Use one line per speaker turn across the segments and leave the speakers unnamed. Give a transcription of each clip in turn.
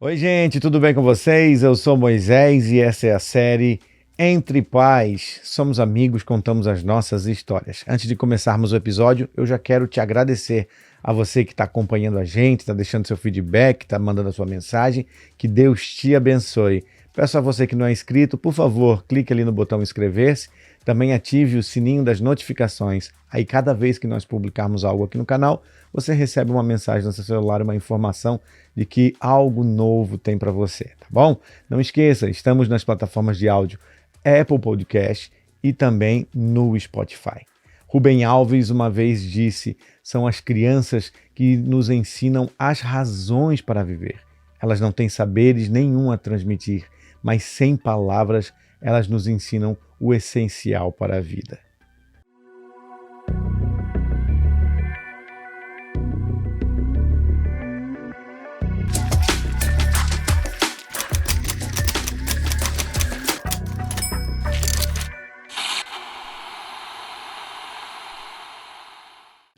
Oi, gente, tudo bem com vocês? Eu sou Moisés e essa é a série Entre Pais. Somos amigos, contamos as nossas histórias. Antes de começarmos o episódio, eu já quero te agradecer a você que está acompanhando a gente, está deixando seu feedback, está mandando a sua mensagem. Que Deus te abençoe. Peço a você que não é inscrito, por favor, clique ali no botão inscrever-se. Também ative o sininho das notificações. Aí, cada vez que nós publicarmos algo aqui no canal, você recebe uma mensagem no seu celular, uma informação de que algo novo tem para você, tá bom? Não esqueça, estamos nas plataformas de áudio Apple Podcast e também no Spotify. Rubem Alves uma vez disse: são as crianças que nos ensinam as razões para viver. Elas não têm saberes nenhum a transmitir, mas sem palavras elas nos ensinam o essencial para a vida.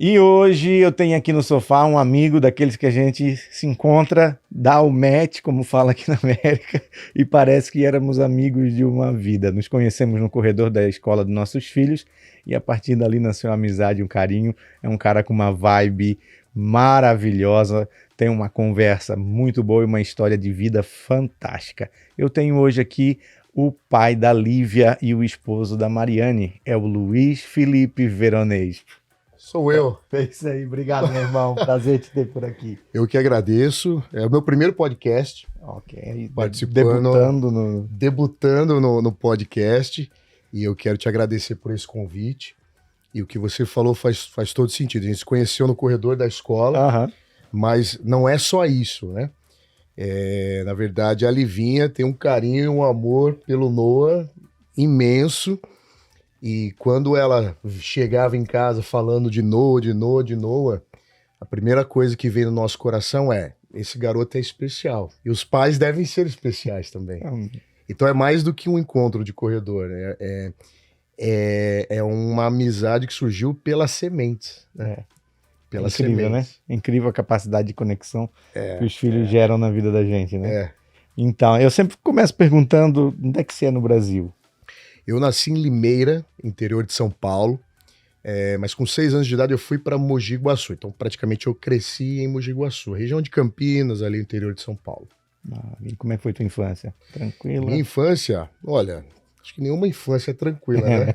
E hoje eu tenho aqui no sofá um amigo daqueles que a gente se encontra, dá o match, como fala aqui na América, e parece que éramos amigos de uma vida. Nos conhecemos no corredor da escola dos nossos filhos e a partir dali nasceu uma amizade, um carinho. É um cara com uma vibe maravilhosa, tem uma conversa muito boa e uma história de vida fantástica. Eu tenho hoje aqui o pai da Lívia e o esposo da Mariane, é o Luiz Felipe Veronês.
Sou eu.
É isso aí, obrigado, meu irmão. Prazer te ter por aqui.
Eu que agradeço. É o meu primeiro podcast.
Ok,
Participando, debutando no podcast. E eu quero te agradecer por esse convite. E o que você falou faz todo sentido. A gente se conheceu no corredor da escola, mas não é só isso, né? Na verdade, a Livinha tem um carinho e um amor pelo Noah imenso. E quando ela chegava em casa falando de Noah, a primeira coisa que vem no nosso coração é: esse garoto é especial. E os pais devem ser especiais também. Então é mais do que um encontro de corredor, né? É uma amizade que surgiu pelas sementes, né? Pelas
incrível,
sementes.
Né? Incrível a capacidade de conexão que os filhos geram na vida da gente, né? Então, eu sempre começo perguntando: onde é que você é no Brasil?
Eu nasci em Limeira, interior de São Paulo, mas com 6 anos de idade eu fui para Mogi Guaçu. Então, praticamente, eu cresci em Mogi Guaçu, região de Campinas, ali no interior de São Paulo.
E como é que foi tua infância? Tranquila?
Minha infância? Olha, acho que nenhuma infância é tranquila, né?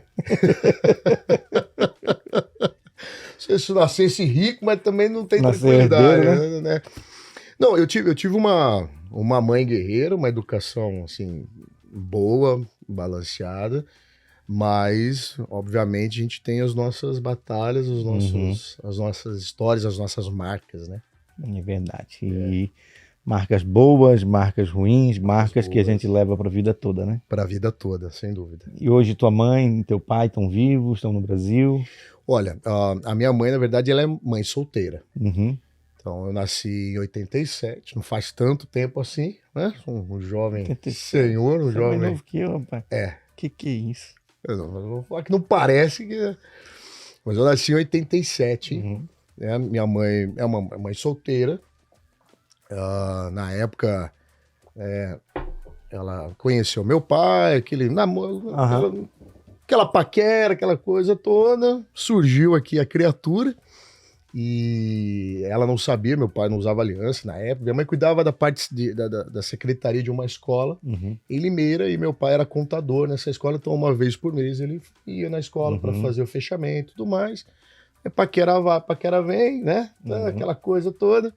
Se eu nascesse rico, mas também não tem tranquilidade, herdeiro, né? Não, eu tive uma mãe guerreira, uma educação, assim, boa, balanceada, mas obviamente a gente tem as nossas batalhas, as nossas histórias, as nossas marcas, né?
É verdade. E marcas boas, marcas ruins, marcas que a gente leva para a vida toda, né?
Para a vida toda, sem dúvida.
E hoje tua mãe e teu pai estão vivos, estão no Brasil?
Olha, a minha mãe, na verdade, ela é mãe solteira.
Uhum.
Então, eu nasci em 87, não faz tanto tempo assim, né? Um jovem
87.
senhor, um
Você
jovem...
é mais novo que eu, rapaz. Que é isso?
Eu vou falar que não parece que... Mas eu nasci em 87, né? Minha mãe é uma mãe solteira. Na época, ela conheceu meu pai, aquele namoro, aquela paquera, aquela coisa toda. Surgiu aqui a criatura. E ela não sabia, meu pai não usava aliança na época. Minha mãe cuidava da parte da secretaria de uma escola em Limeira, e meu pai era contador nessa escola, então uma vez por mês ele ia na escola para fazer o fechamento e tudo mais. Paquera vai, paquera vem, né? Aquela coisa toda.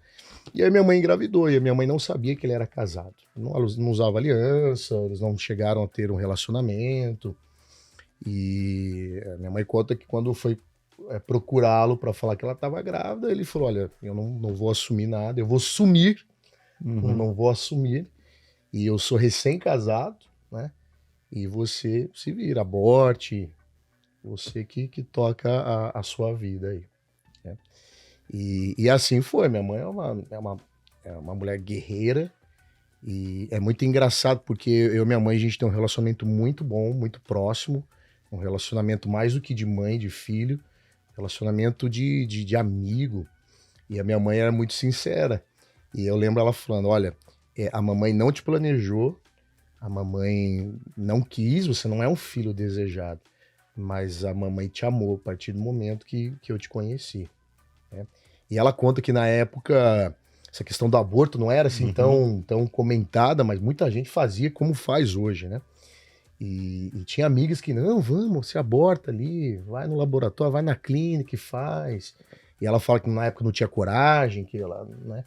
E aí minha mãe engravidou, e a minha mãe não sabia que ele era casado. Não usava aliança, eles não chegaram a ter um relacionamento. E minha mãe conta que quando foi procurá-lo para falar que ela estava grávida, ele falou: olha, eu não vou assumir nada, eu vou sumir, não vou assumir, e eu sou recém-casado, né? E você se vira, aborte, você que toca a sua vida aí, né? E assim foi. Minha mãe é uma mulher guerreira, e é muito engraçado porque eu e minha mãe, a gente tem um relacionamento muito bom, muito próximo, um relacionamento mais do que de mãe, de filho, relacionamento de amigo. E a minha mãe era muito sincera. E eu lembro ela falando: olha, a mamãe não te planejou, a mamãe não quis, você não é um filho desejado, mas a mamãe te amou a partir do momento que eu te conheci, né? E ela conta que na época essa questão do aborto não era assim tão comentada, mas muita gente fazia como faz hoje, né? E tinha amigas que, não, vamos, se aborta ali, vai no laboratório, vai na clínica e faz. E ela fala que na época não tinha coragem, que ela, né?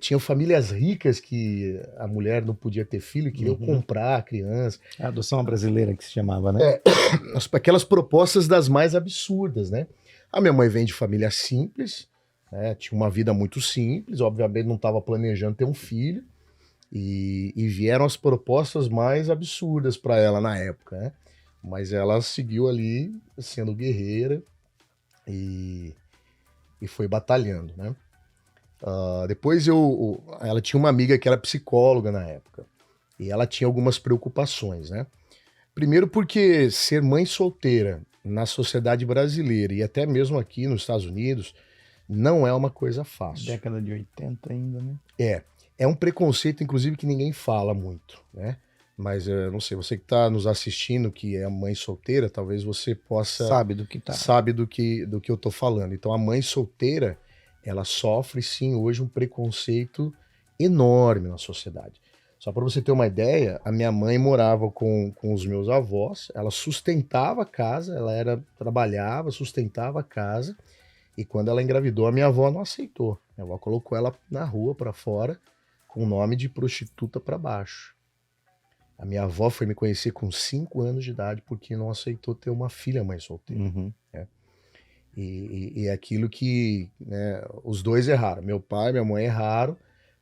Tinham famílias ricas que a mulher não podia ter filho e queriam comprar a criança.
A adoção brasileira que se chamava, né?
Aquelas propostas das mais absurdas, né? A minha mãe vem de família simples, né? Tinha uma vida muito simples, obviamente não estava planejando ter um filho. E vieram as propostas mais absurdas para ela na época, né? Mas ela seguiu ali sendo guerreira e foi batalhando, né? Depois ela tinha uma amiga que era psicóloga na época e ela tinha algumas preocupações, né? Primeiro porque ser mãe solteira na sociedade brasileira e até mesmo aqui nos Estados Unidos não é uma coisa fácil.
Década de 80 ainda, né?
É um preconceito, inclusive, que ninguém fala muito, né? Mas eu não sei, você que está nos assistindo, que é mãe solteira, talvez você possa...
Sabe do que tá.
Sabe do que eu tô falando. Então, a mãe solteira, ela sofre, sim, hoje um preconceito enorme na sociedade. Só para você ter uma ideia, a minha mãe morava com os meus avós, ela sustentava a casa, trabalhava, sustentava a casa, e quando ela engravidou, a minha avó não aceitou. Minha avó colocou ela na rua, para fora, com o nome de prostituta para baixo. A minha avó foi me conhecer com 5 anos de idade porque não aceitou ter uma filha mãe solteira. Né? E é aquilo que, né, os dois erraram. Meu pai e minha mãe erraram,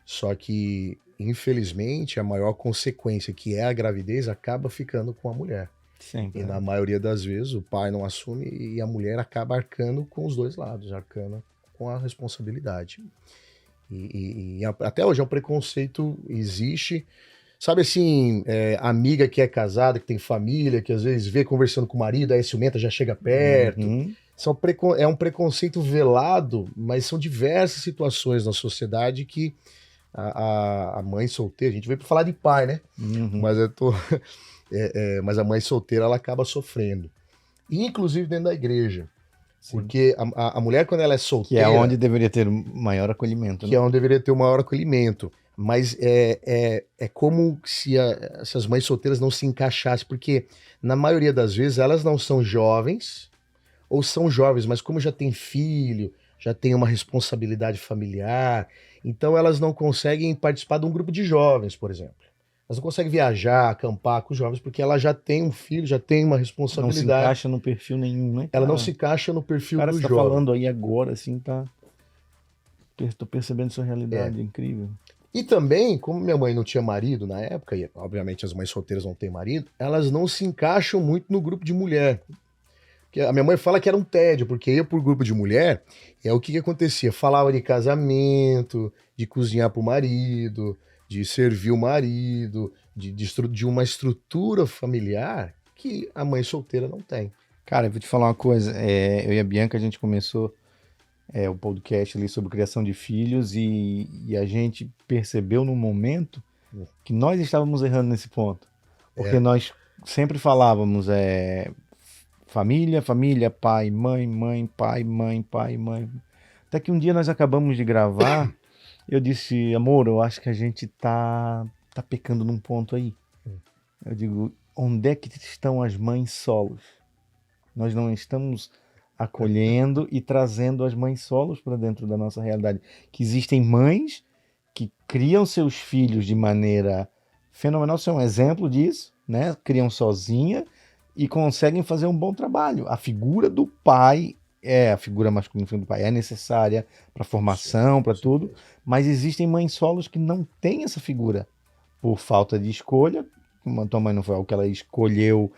só que, infelizmente, a maior consequência, que é a gravidez, acaba ficando com a mulher.
Sempre,
e na maioria das vezes o pai não assume e a mulher acaba arcando com os dois lados, arcando com a responsabilidade. E até hoje é um preconceito, existe. Sabe assim, amiga que é casada, que tem família, que às vezes vê conversando com o marido, aí ciumenta, já chega perto. É um preconceito velado, mas são diversas situações na sociedade que a mãe solteira, a gente veio para falar de pai, né? Mas mas a mãe solteira, ela acaba sofrendo. E, inclusive dentro da igreja. Sim. Porque a mulher, quando ela é solteira...
Que é onde deveria ter maior acolhimento.
Que é onde deveria ter o maior acolhimento. Mas é como se as mães solteiras não se encaixassem, porque na maioria das vezes elas não são jovens, ou são jovens, mas como já tem filho, já tem uma responsabilidade familiar, então elas não conseguem participar de um grupo de jovens, por exemplo. Elas não conseguem viajar, acampar com os jovens, porque ela já tem um filho, já tem uma responsabilidade.
Não se encaixa no perfil nenhum, né?
Ela não se encaixa no perfil do jovem.
Cara, você tá falando aí agora, assim, tá... Tô percebendo sua realidade, incrível.
E também, como minha mãe não tinha marido na época, e obviamente as mães solteiras não têm marido, elas não se encaixam muito no grupo de mulher. Porque a minha mãe fala que era um tédio, porque ia por grupo de mulher, o que acontecia? Falava de casamento, de cozinhar pro marido, de servir o marido, de uma estrutura familiar que a mãe solteira não tem.
Cara, eu vou te falar uma coisa, eu e a Bianca, a gente começou o podcast ali sobre criação de filhos e a gente percebeu no momento que nós estávamos errando nesse ponto. Porque nós sempre falávamos família, família, pai, mãe, pai, mãe. Até que um dia nós acabamos de gravar, eu disse, amor, eu acho que a gente tá pecando num ponto aí. Eu digo, onde é que estão as mães solos? Nós não estamos acolhendo e trazendo as mães solos para dentro da nossa realidade. Que existem mães que criam seus filhos de maneira fenomenal, você é um exemplo disso, né? Criam sozinha e conseguem fazer um bom trabalho. A figura do pai a figura masculina do pai é necessária para formação, para tudo, mas existem mães solos que não têm essa figura por falta de escolha. Como tua mãe não foi algo que ela escolheu,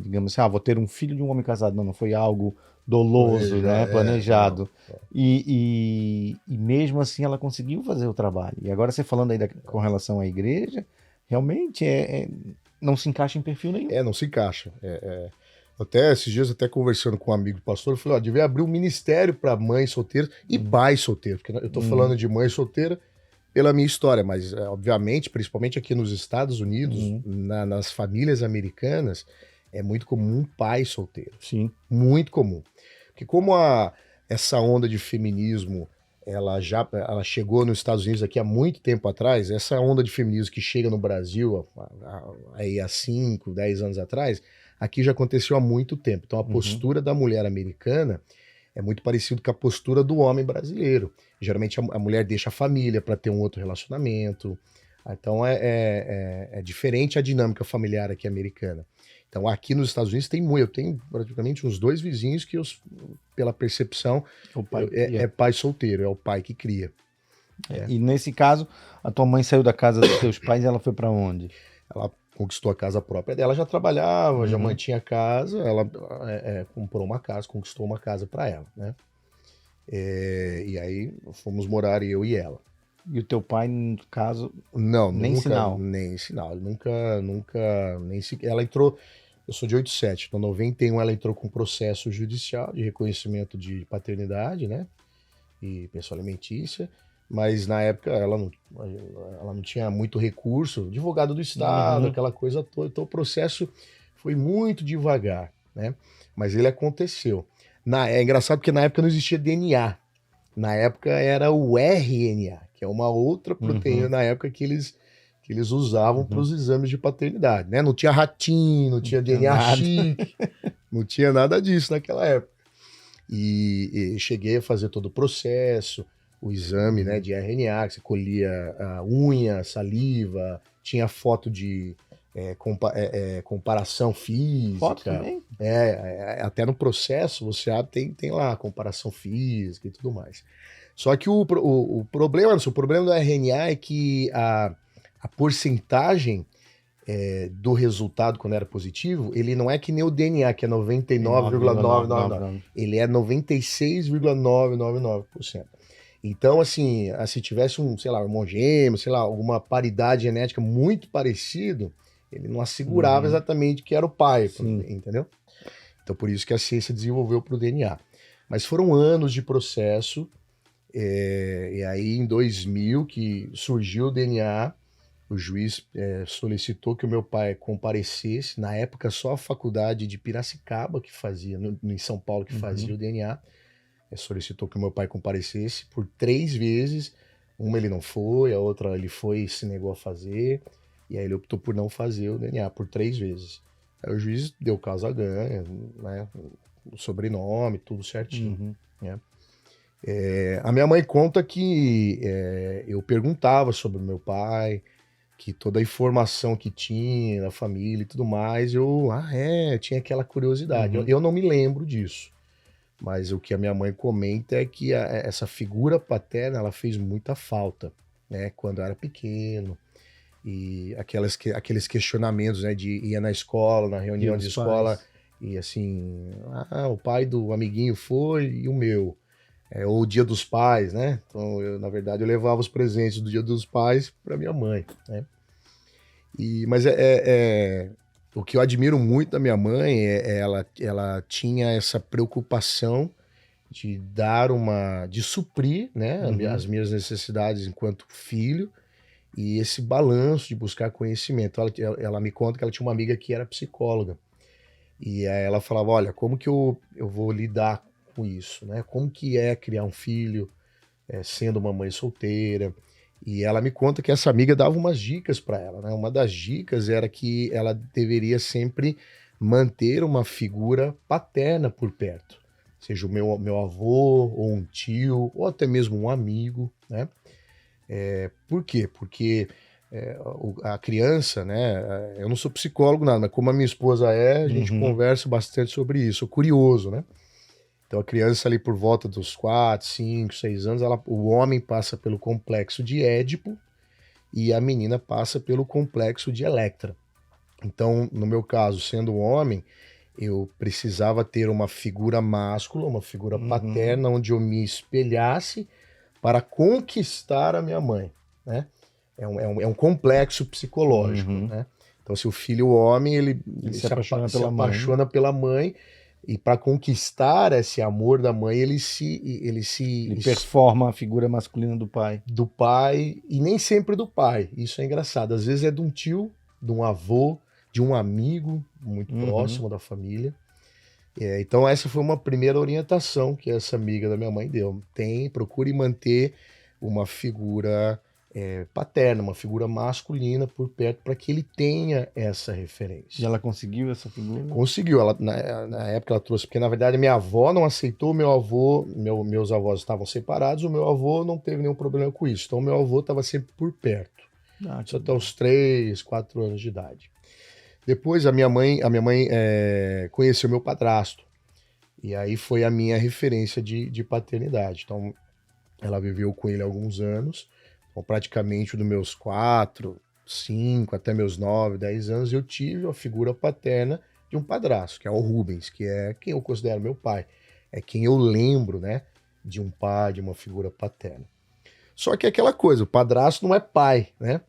digamos assim, vou ter um filho de um homem casado. Não foi algo doloso, né? Planejado. E mesmo assim ela conseguiu fazer o trabalho. E agora você falando aí com relação à igreja, realmente não se encaixa em perfil nenhum.
Não se encaixa. Até esses dias, até conversando com um amigo pastor, eu falei, devia abrir um ministério para mães solteiras e pais solteiros. Porque eu tô falando de mãe solteira, pela minha história, mas obviamente, principalmente aqui nos Estados Unidos, nas famílias americanas, é muito comum um pai solteiro.
Sim.
Muito comum. Porque como essa onda de feminismo ela chegou nos Estados Unidos aqui há muito tempo atrás, essa onda de feminismo que chega no Brasil aí há 5, 10 anos atrás, aqui já aconteceu há muito tempo. Então a postura da mulher americana é muito parecido com a postura do homem brasileiro. Geralmente a mulher deixa a família para ter um outro relacionamento. Então é diferente a dinâmica familiar aqui americana. Então aqui nos Estados Unidos tem muito. Eu tenho praticamente uns 2 vizinhos que, pela percepção, é pai solteiro, é o pai que cria.
E nesse caso, a tua mãe saiu da casa dos teus pais e ela foi para onde?
Ela conquistou a casa própria dela, já trabalhava, já mantinha a casa, ela comprou uma casa, conquistou uma casa para ela, né? E aí fomos morar eu e ela.
E o teu pai, no caso,
não,
nem
nunca,
sinal?
Nem sinal. Nunca, nem se... Ela entrou, eu sou de 87, então em 91 ela entrou com processo judicial de reconhecimento de paternidade, né? E pensão alimentícia. Mas na época ela não tinha muito recurso, advogado do Estado, aquela coisa toda. Então o processo foi muito devagar, né? Mas ele aconteceu. É engraçado porque na época não existia DNA. Na época era o RNA, que é uma outra proteína na época que eles usavam para os exames de paternidade, né? Não tinha ratinho, não tinha DNA chique, não tinha nada disso naquela época. E cheguei a fazer todo o processo, o exame, né, de RNA, que você colhia a unha, saliva, tinha foto de comparação física.
Foto também?
Até no processo você tem lá comparação física e tudo mais. Só que o problema do RNA é que a porcentagem do resultado quando era positivo, ele não é que nem o DNA, que é 99,999. Ele é 96,999%. Então, assim, se tivesse um irmão gêmeo, alguma paridade genética muito parecido, ele não assegurava exatamente que era o pai, entendeu? Então, por isso que a ciência desenvolveu para o DNA. Mas foram anos de processo, e aí em 2000 que surgiu o DNA, o juiz solicitou que o meu pai comparecesse, na época só a faculdade de Piracicaba que fazia, em São Paulo que fazia o DNA, solicitou que o meu pai comparecesse por 3 vezes, uma ele não foi, a outra ele foi e se negou a fazer, e aí ele optou por não fazer o DNA por 3 vezes. Aí o juiz deu causa a ganha, né, o sobrenome, tudo certinho, né? A minha mãe conta que eu perguntava sobre o meu pai, que toda a informação que tinha na família e tudo mais, eu tinha aquela curiosidade. Eu não me lembro disso, mas o que a minha mãe comenta é que essa figura paterna, ela fez muita falta, né, quando eu era pequeno, e aqueles questionamentos, né, de ir na escola, na reunião de escola, e assim, o pai do amiguinho foi e o meu. Ou o Dia dos Pais, né? Então, na verdade, eu levava os presentes do Dia dos Pais para minha mãe, né? Mas o que eu admiro muito da minha mãe ela tinha essa preocupação de de suprir, né, as minhas necessidades enquanto filho e esse balanço de buscar conhecimento. Ela me conta que ela tinha uma amiga que era psicóloga e aí ela falava, olha, como que eu vou lidar com isso, né? Como que é criar um filho sendo uma mãe solteira? E ela me conta que essa amiga dava umas dicas para ela, né? Uma das dicas era que ela deveria sempre manter uma figura paterna por perto, seja o meu avô, ou um tio, ou até mesmo um amigo, né? Por quê? Porque a criança, né? Eu não sou psicólogo, nada, mas como a minha esposa a gente conversa bastante sobre isso, sou curioso, né? Então a criança ali por volta dos 4, 5, 6 anos, o homem passa pelo complexo de Édipo e a menina passa pelo complexo de Electra. Então, no meu caso, sendo homem, eu precisava ter uma figura máscula, uma figura paterna, onde eu me espelhasse para conquistar a minha mãe, né? É um complexo psicológico, né? Então, se o filho homem, ele se apaixona pela mãe, E para conquistar esse amor da mãe, ele
performa a figura masculina do pai.
Do pai, e nem sempre do pai. Isso é engraçado. Às vezes é de um tio, de um avô, de um amigo muito próximo da família. Então essa foi uma primeira orientação que essa amiga da minha mãe deu. Procure manter uma figura paterna, uma figura masculina por perto, para que ele tenha essa referência.
E ela conseguiu essa figura?
Conseguiu. Na época ela trouxe, porque na verdade minha avó não aceitou, meus avós estavam separados, o meu avô não teve nenhum problema com isso. Então meu avô estava sempre por perto. Isso até os 3, 4 anos de idade. Depois a minha mãe conheceu meu padrasto. E aí foi a minha referência de paternidade. Então ela viveu com ele alguns anos. Então, praticamente dos meus 4, 5, até meus 9, 10 anos, eu tive a figura paterna de um padrasto, que é o Rubens, que é quem eu considero meu pai. É quem eu lembro, né, de um pai, de uma figura paterna. Só que é aquela coisa, o padrasto não é pai, né?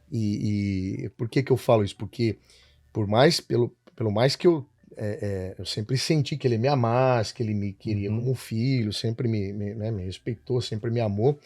E por que eu falo isso? Porque pelo mais que eu sempre senti que ele me amasse, que ele me queria como filho, sempre me respeitou, sempre me amou,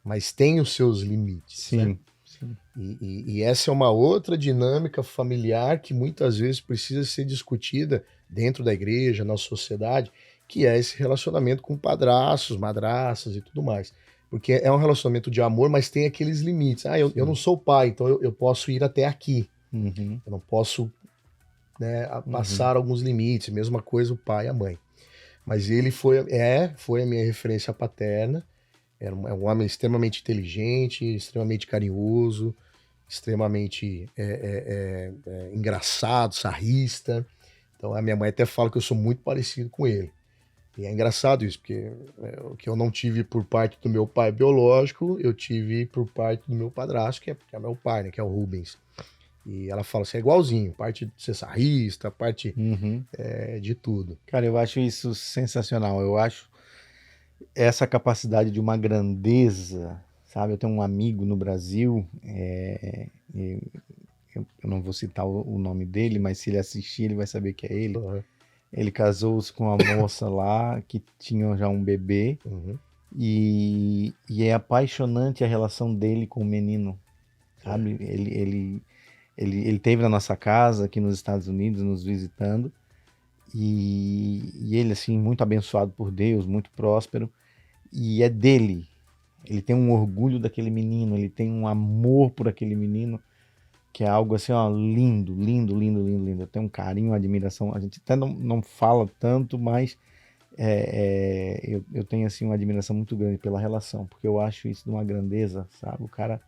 mas tem os seus limites.
Sim.
Né? Sim. E essa é uma outra dinâmica familiar que muitas vezes precisa ser discutida dentro da igreja, na sociedade, que é esse relacionamento com padrastos, madraças e tudo mais. Porque é um relacionamento de amor, mas tem aqueles limites. Eu não sou pai, então eu posso ir até aqui. Eu não posso passar alguns limites. Mesma coisa o pai e a mãe. Mas ele foi a minha referência paterna. É um homem extremamente inteligente, extremamente carinhoso, extremamente engraçado, sarrista. Então a minha mãe até fala que eu sou muito parecido com ele. E é engraçado isso, porque o que eu não tive por parte do meu pai biológico, eu tive por parte do meu padrasto, que é meu pai, né, que é o Rubens. E ela fala assim, é igualzinho, parte de ser sarrista, parte de tudo.
Cara, eu acho isso sensacional. Eu acho essa capacidade de uma grandeza, sabe? Eu tenho um amigo no Brasil, eu não vou citar o nome dele, mas se ele assistir, ele vai saber que é ele.
Uhum.
Ele casou-se com uma moça lá que tinha já um bebê. E é apaixonante a relação dele com o menino, sabe? Ele teve na nossa casa aqui nos Estados Unidos, nos visitando, e ele, assim, muito abençoado por Deus, muito próspero, e é dele. Ele tem um orgulho daquele menino, ele tem um amor por aquele menino, que é algo assim, ó, lindo, lindo, lindo, lindo, lindo. Eu tenho um carinho, uma admiração, a gente até não fala tanto, mas eu tenho, assim, uma admiração muito grande pela relação, porque eu acho isso de uma grandeza, sabe? O cara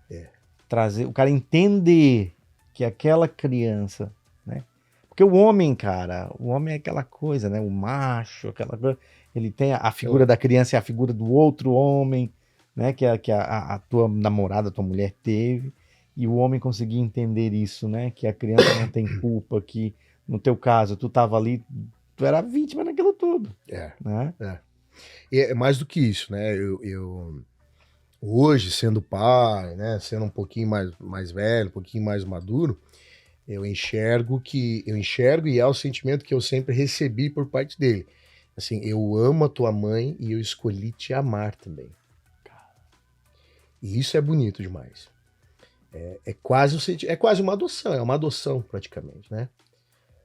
o cara entender que aquela criança, né? Porque o homem, cara, o homem é aquela coisa, né? O macho, aquela coisa, ele tem a figura da criança é a figura do outro homem, né? Que a tua namorada, a tua mulher teve, e o homem conseguir entender isso, né? Que a criança não tem culpa, que no teu caso, tu tava ali, tu era vítima daquilo tudo. Né?
É mais do que isso, né? Eu hoje, sendo pai, né? Sendo um pouquinho mais velho, um pouquinho mais maduro, eu enxergo e é o sentimento que eu sempre recebi por parte dele. Assim, eu amo a tua mãe e eu escolhi te amar também. E isso é bonito demais. É quase uma adoção, é uma adoção praticamente, né?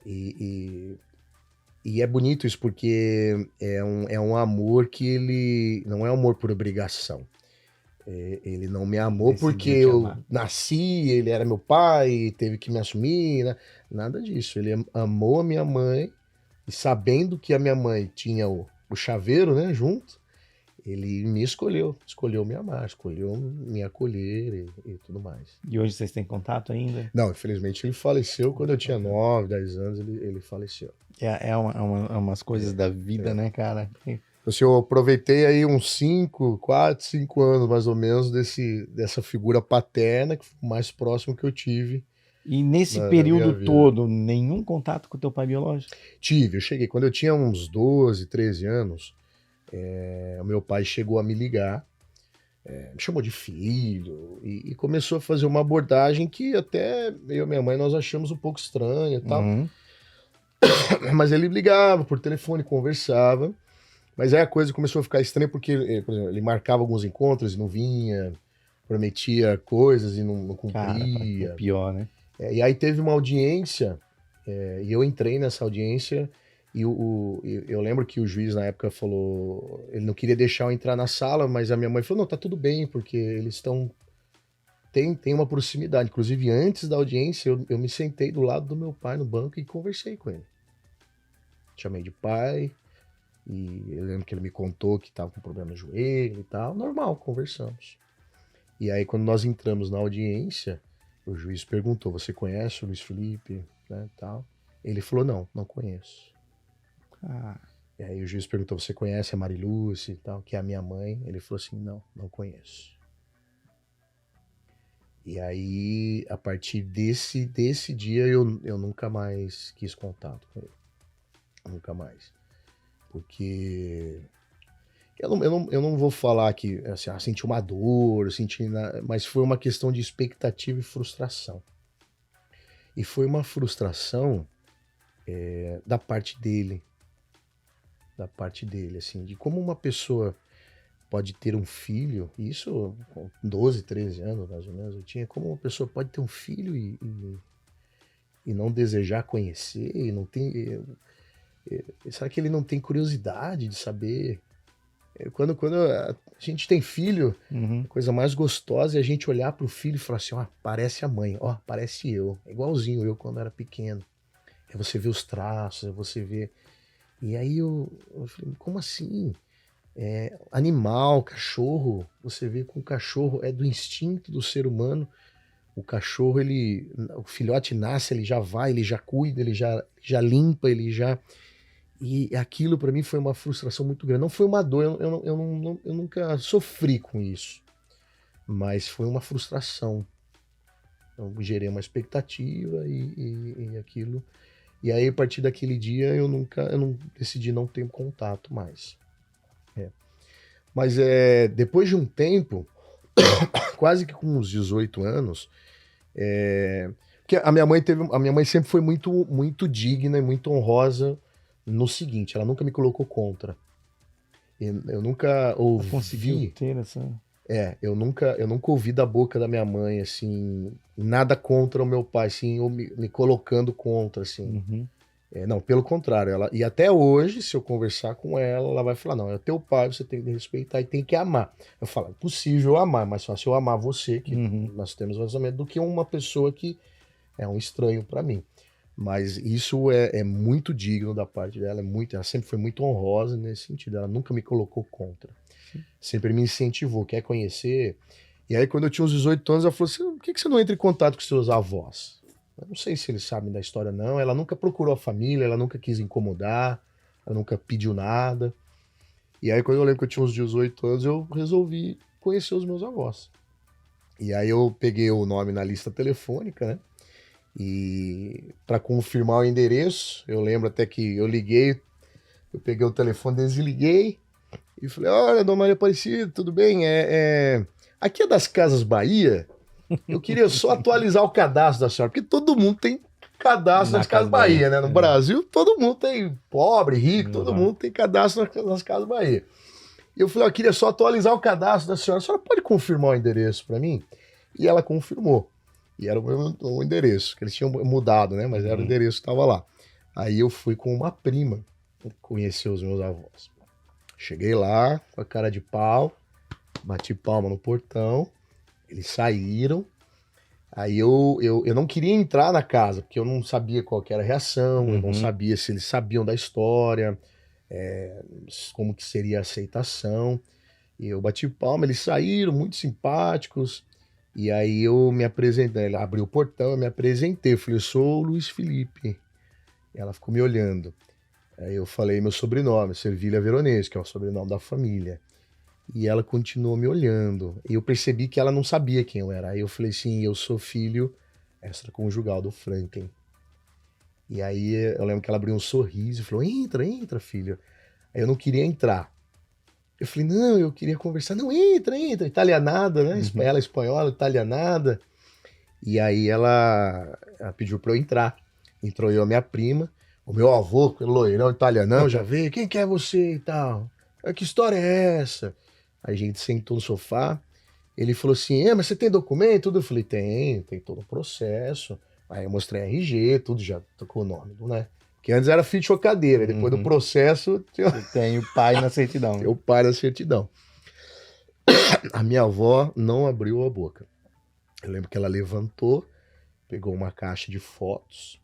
E é bonito isso porque é um amor que ele não é amor por obrigação. Ele não me amou porque eu nasci, ele era meu pai, teve que me assumir, né? Nada disso. Ele amou a minha mãe e sabendo que a minha mãe tinha o chaveiro, né, junto, ele me escolheu me amar, escolheu me acolher e tudo mais.
E hoje vocês têm contato ainda?
Não, infelizmente ele faleceu quando eu tinha 9, 10 anos, ele faleceu.
É umas coisas da vida, né, cara?
Assim, eu aproveitei aí uns 4, 5 anos mais ou menos dessa figura paterna, que foi o mais próximo que eu tive.
E nesse período todo, nenhum contato com o teu pai biológico?
Tive, eu cheguei. Quando eu tinha uns 12, 13 anos, o meu pai chegou a me ligar, me chamou de filho, e começou a fazer uma abordagem que até eu e minha mãe nós achamos um pouco estranha e tal. Mas ele ligava por telefone, conversava. Mas aí a coisa começou a ficar estranha porque, por exemplo, ele marcava alguns encontros e não vinha, prometia coisas e não
Cara,
cumpria.
pior, né?
E aí teve uma audiência, e eu entrei nessa audiência, e eu lembro que o juiz na época falou, ele não queria deixar eu entrar na sala, mas a minha mãe falou, não, tá tudo bem, porque eles estão... Tem uma proximidade. Inclusive, antes da audiência, eu me sentei do lado do meu pai no banco e conversei com ele. Chamei de pai, e eu lembro que ele me contou que estava com problema no joelho e tal. Normal, conversamos. E aí, quando nós entramos na audiência, o juiz perguntou, você conhece o Luiz Felipe, né, tal? Ele falou, não conheço. E aí o juiz perguntou, você conhece a Marilúcia e tal, que é a minha mãe? Ele falou assim, não conheço. E aí, a partir desse dia, eu nunca mais quis contato com ele. Nunca mais. Porque eu não vou falar que assim, senti uma dor, mas foi uma questão de expectativa e frustração. E foi uma frustração da parte dele. Da parte dele, assim, de como uma pessoa pode ter um filho, isso com 12, 13 anos mais ou menos eu tinha, como uma pessoa pode ter um filho e não desejar conhecer, e não tem... Será que ele não tem curiosidade de saber? Quando a gente tem filho, a coisa mais gostosa é a gente olhar pro filho e falar assim, ó, parece a mãe, ó, parece eu, é igualzinho eu quando era pequeno. É você ver os traços, é você ver... E aí eu falei, como assim? Animal, cachorro, você vê com o cachorro, é do instinto do ser humano. O cachorro, o filhote nasce, ele já vai, ele já cuida, ele já limpa, ele já... E aquilo para mim foi uma frustração muito grande. Não foi uma dor, eu nunca sofri com isso, mas foi uma frustração. Eu gerei uma expectativa e aquilo. E aí, a partir daquele dia, eu decidi não ter contato mais. Mas depois de um tempo, quase que com uns 18 anos, porque a minha mãe sempre foi muito, muito digna e muito honrosa no seguinte, ela nunca me colocou contra. Eu nunca ouvi...
Conseguiu ter essa...
eu nunca ouvi da boca da minha mãe, assim, nada contra o meu pai, assim, ou me colocando contra, assim. Não, pelo contrário, e até hoje, se eu conversar com ela vai falar, não, é teu pai, você tem que respeitar e tem que amar. Eu falo, é possível amar, mas fácil eu amar você, que nós temos vazamento, do que uma pessoa que é um estranho para mim. Mas isso é muito digno da parte dela, ela sempre foi muito honrosa nesse sentido, ela nunca me colocou contra. Sempre me incentivou, quer conhecer. E aí, quando eu tinha uns 18 anos, ela falou assim, por que você não entra em contato com seus avós? Eu não sei se eles sabem da história, não. Ela nunca procurou a família, ela nunca quis incomodar, ela nunca pediu nada. E aí, quando eu lembro que eu tinha uns 18 anos, eu resolvi conhecer os meus avós. E aí eu peguei o nome na lista telefônica, né? E para confirmar o endereço, eu lembro até que eu liguei, eu peguei o telefone, desliguei e falei, olha, Dona Maria Aparecida, tudo bem? Aqui é das Casas Bahia, eu queria só atualizar o cadastro da senhora, porque todo mundo tem cadastro nas Casas Bahia, né? No Brasil, todo mundo tem, pobre, rico, todo mundo tem cadastro nas Casas Bahia. E eu falei, eu queria só atualizar o cadastro da senhora, a senhora pode confirmar o endereço para mim? E ela confirmou. E era o endereço, que eles tinham mudado, né? Mas era o endereço que estava lá. Aí eu fui com uma prima conhecer os meus avós. Cheguei lá, com a cara de pau, bati palma no portão, eles saíram. Aí eu não queria entrar na casa, porque eu não sabia qual que era a reação, eu não sabia se eles sabiam da história, como que seria a aceitação. E eu bati palma, eles saíram, muito simpáticos. E aí eu me apresentei, ele abriu o portão, eu me apresentei, eu falei, eu sou o Luiz Felipe. E ela ficou me olhando. Aí eu falei meu sobrenome, Servília Veronese, que é o sobrenome da família. E ela continuou me olhando. E eu percebi que ela não sabia quem eu era. Aí eu falei assim, eu sou filho extraconjugal do Franklin. E aí eu lembro que ela abriu um sorriso e falou, entra, filho. Aí eu não queria entrar. Eu falei, não, eu queria conversar. Não, entra, italianada, né? Ela espanhola, italianada. E aí ela pediu pra eu entrar. Entrou eu e a minha prima. O meu avô, loirão, italianão, já veio, quem que é você e tal? Que história é essa? Aí a gente sentou no sofá, ele falou assim, mas você tem documento? Tudo? Eu falei, tem todo o processo. Aí eu mostrei RG, tudo, já tocou o nome, né? Porque antes era ficha ou cadeira, depois do processo
Tem o pai na certidão.
tem o pai na certidão. A minha avó não abriu a boca. Eu lembro que ela levantou, pegou uma caixa de fotos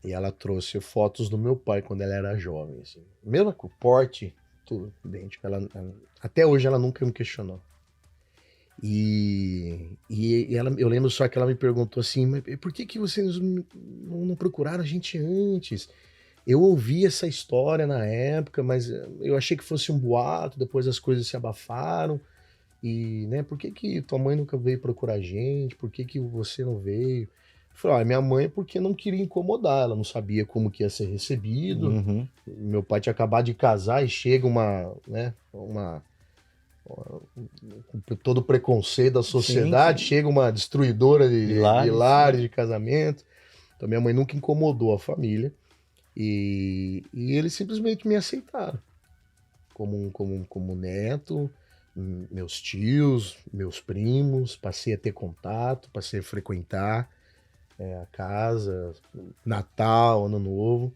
e ela trouxe fotos do meu pai quando ela era jovem. Assim. Mesmo com o porte, tudo idêntico. Até hoje ela nunca me questionou. E ela, eu lembro só que ela me perguntou assim, mas por que vocês não procuraram a gente antes? Eu ouvi essa história na época, mas eu achei que fosse um boato, depois as coisas se abafaram. E, né, por que tua mãe nunca veio procurar a gente? Por que você não veio? Eu falei, minha mãe é porque não queria incomodar, ela não sabia como que ia ser recebido. Meu pai tinha acabado de casar e chega todo o preconceito da sociedade, sim. Chega uma destruidora de lares, de casamento. Então minha mãe nunca incomodou a família e eles simplesmente me aceitaram como neto. Meus tios, meus primos, passei a ter contato, passei a frequentar a casa, Natal, Ano Novo.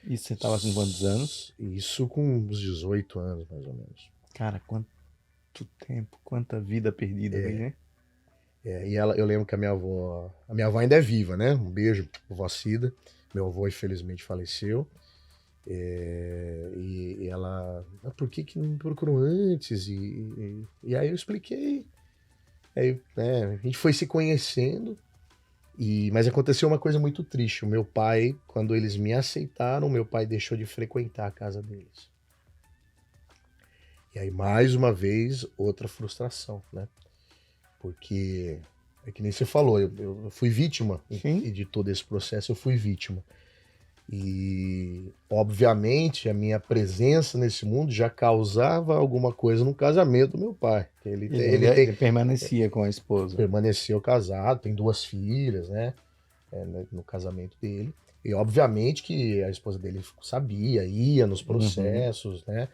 E você estava com quantos anos?
Isso com uns 18 anos, mais ou menos.
Cara, quanto tempo, quanta vida perdida, né?
E eu lembro que a minha avó ainda é viva, né? Um beijo, vó Cida. Meu avô, infelizmente, faleceu. E ela, por que não me procurou antes? E aí eu expliquei. Aí, a gente foi se conhecendo. Mas aconteceu uma coisa muito triste. O meu pai, quando eles me aceitaram, meu pai deixou de frequentar a casa deles. E aí, mais uma vez, outra frustração, né? Porque, é que nem você falou, eu fui vítima de todo esse processo, eu fui vítima. E, obviamente, a minha presença nesse mundo já causava alguma coisa no casamento do meu pai.
Ele permanecia com a esposa.
Permaneceu casado, tem 2 filhas, né? No casamento dele. E, obviamente, que a esposa dele sabia, ia nos processos, né?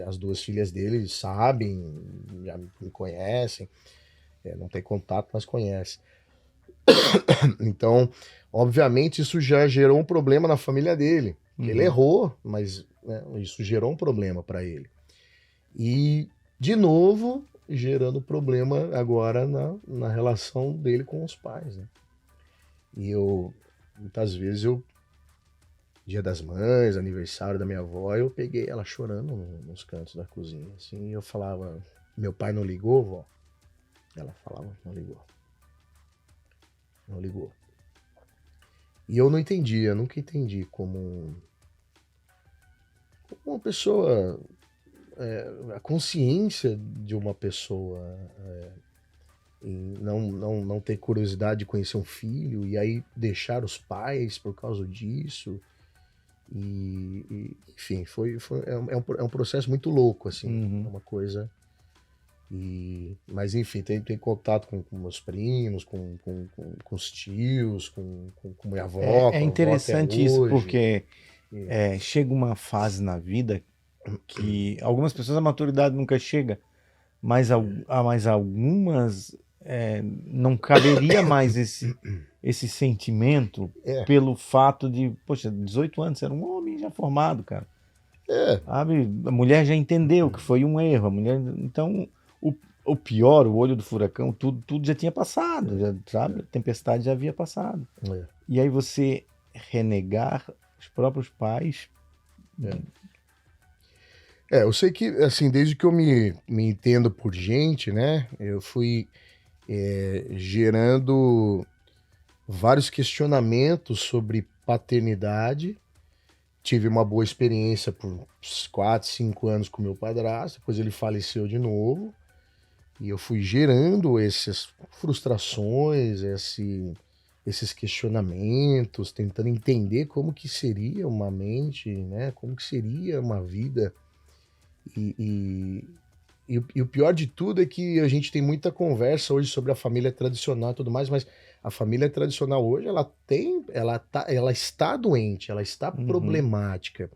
As 2 filhas dele sabem, já me conhecem. Não tem contato, mas conhecem. Então, obviamente, isso já gerou um problema na família dele. Ele errou, mas isso gerou um problema para ele. E, de novo, gerando problema agora na relação dele com os pais. Né? E muitas vezes, Dia das Mães, aniversário da minha avó, eu peguei ela chorando nos cantos da cozinha. Assim, e eu falava, meu pai não ligou, vó? Ela falava, não ligou. Não ligou. E eu não entendia, nunca entendi como uma pessoa, a consciência de uma pessoa em não ter curiosidade de conhecer um filho e aí deixar os pais por causa disso. Enfim, é um processo muito louco, assim, é uma coisa... Mas enfim, tem contato com meus primos, com os tios, com minha avó.
É interessante isso, porque chega uma fase na vida que algumas pessoas a maturidade nunca chega, mas algumas não caberia mais esse sentimento pelo fato de, poxa, 18 anos, você era um homem já formado, cara. Sabe? A mulher já entendeu que foi um erro, a mulher, então... O pior, o olho do furacão, tudo já tinha passado, já, sabe? A tempestade já havia passado. E aí você renegar os próprios pais...
eu sei que, assim, desde que eu me entendo por gente, né? Eu fui gerando vários questionamentos sobre paternidade. Tive uma boa experiência por 4, 5 anos com meu padrasto, depois ele faleceu de novo. E eu fui gerando essas frustrações, esses questionamentos, tentando entender como que seria uma mente, né? Como que seria uma vida. E E o pior de tudo é que a gente tem muita conversa hoje sobre a família tradicional e tudo mais, mas a família tradicional hoje, ela está doente, ela está problemática.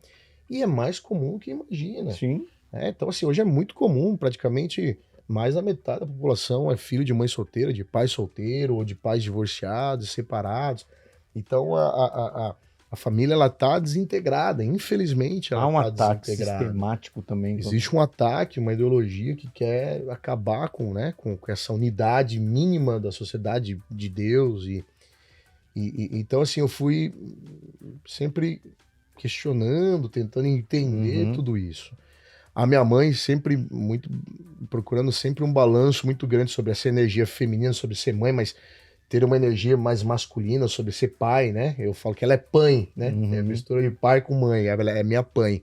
E é mais comum que imagina.
Sim.
Então, assim, hoje é muito comum, praticamente mais da metade da população é filho de mãe solteira, de pai solteiro, ou de pais divorciados, separados. Então, a família, ela tá desintegrada, infelizmente ela
Há um
tá
ataque
desintegrada.
sistemático também.
Existe um ataque, uma ideologia que quer acabar com, né, com essa unidade mínima da sociedade de Deus. Então, assim, eu fui sempre questionando, tentando entender tudo isso. A minha mãe sempre procurando sempre um balanço muito grande sobre essa energia feminina, sobre ser mãe, mas ter uma energia mais masculina, sobre ser pai, né? Eu falo que ela é pai, né? É mistura de pai com mãe, ela é minha pai.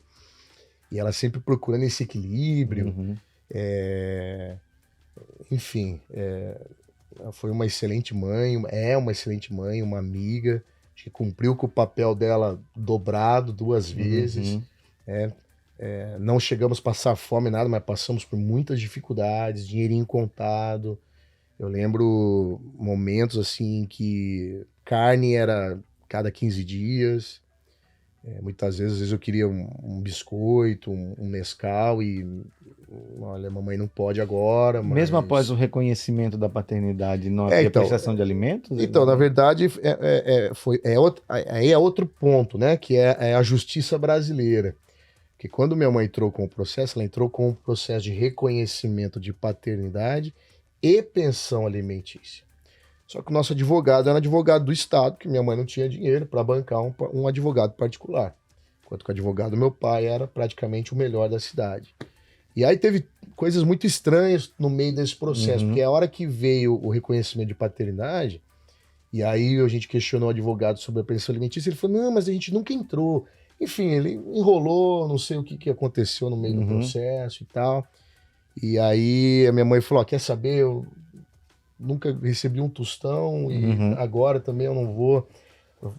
E ela sempre procurando esse equilíbrio. Enfim, ela foi uma excelente mãe, é uma excelente mãe, uma amiga, que cumpriu com o papel dela dobrado 2 vezes. Não chegamos a passar fome, nada, mas passamos por muitas dificuldades, dinheirinho contado. Eu lembro momentos assim que carne era cada 15 dias. Muitas vezes eu queria um biscoito, um Nescau e olha, mamãe não pode agora, mas...
Mesmo após o reconhecimento da paternidade, não havia
então,
prestação de alimentos?
Então, na verdade, aí é outro ponto, né? Que é a justiça brasileira. Que quando minha mãe entrou com o processo, ela entrou com o processo de reconhecimento de paternidade e pensão alimentícia. Só que o nosso advogado era advogado do Estado, que minha mãe não tinha dinheiro para bancar um advogado particular. Enquanto que o advogado do meu pai era praticamente o melhor da cidade. E aí teve coisas muito estranhas no meio desse processo, porque a hora que veio o reconhecimento de paternidade, e aí a gente questionou o advogado sobre a pensão alimentícia, ele falou, não, mas a gente nunca entrou. Enfim, ele enrolou, não sei o que aconteceu no meio do processo e tal. E aí a minha mãe falou, quer saber, eu nunca recebi um tostão e agora também eu não vou.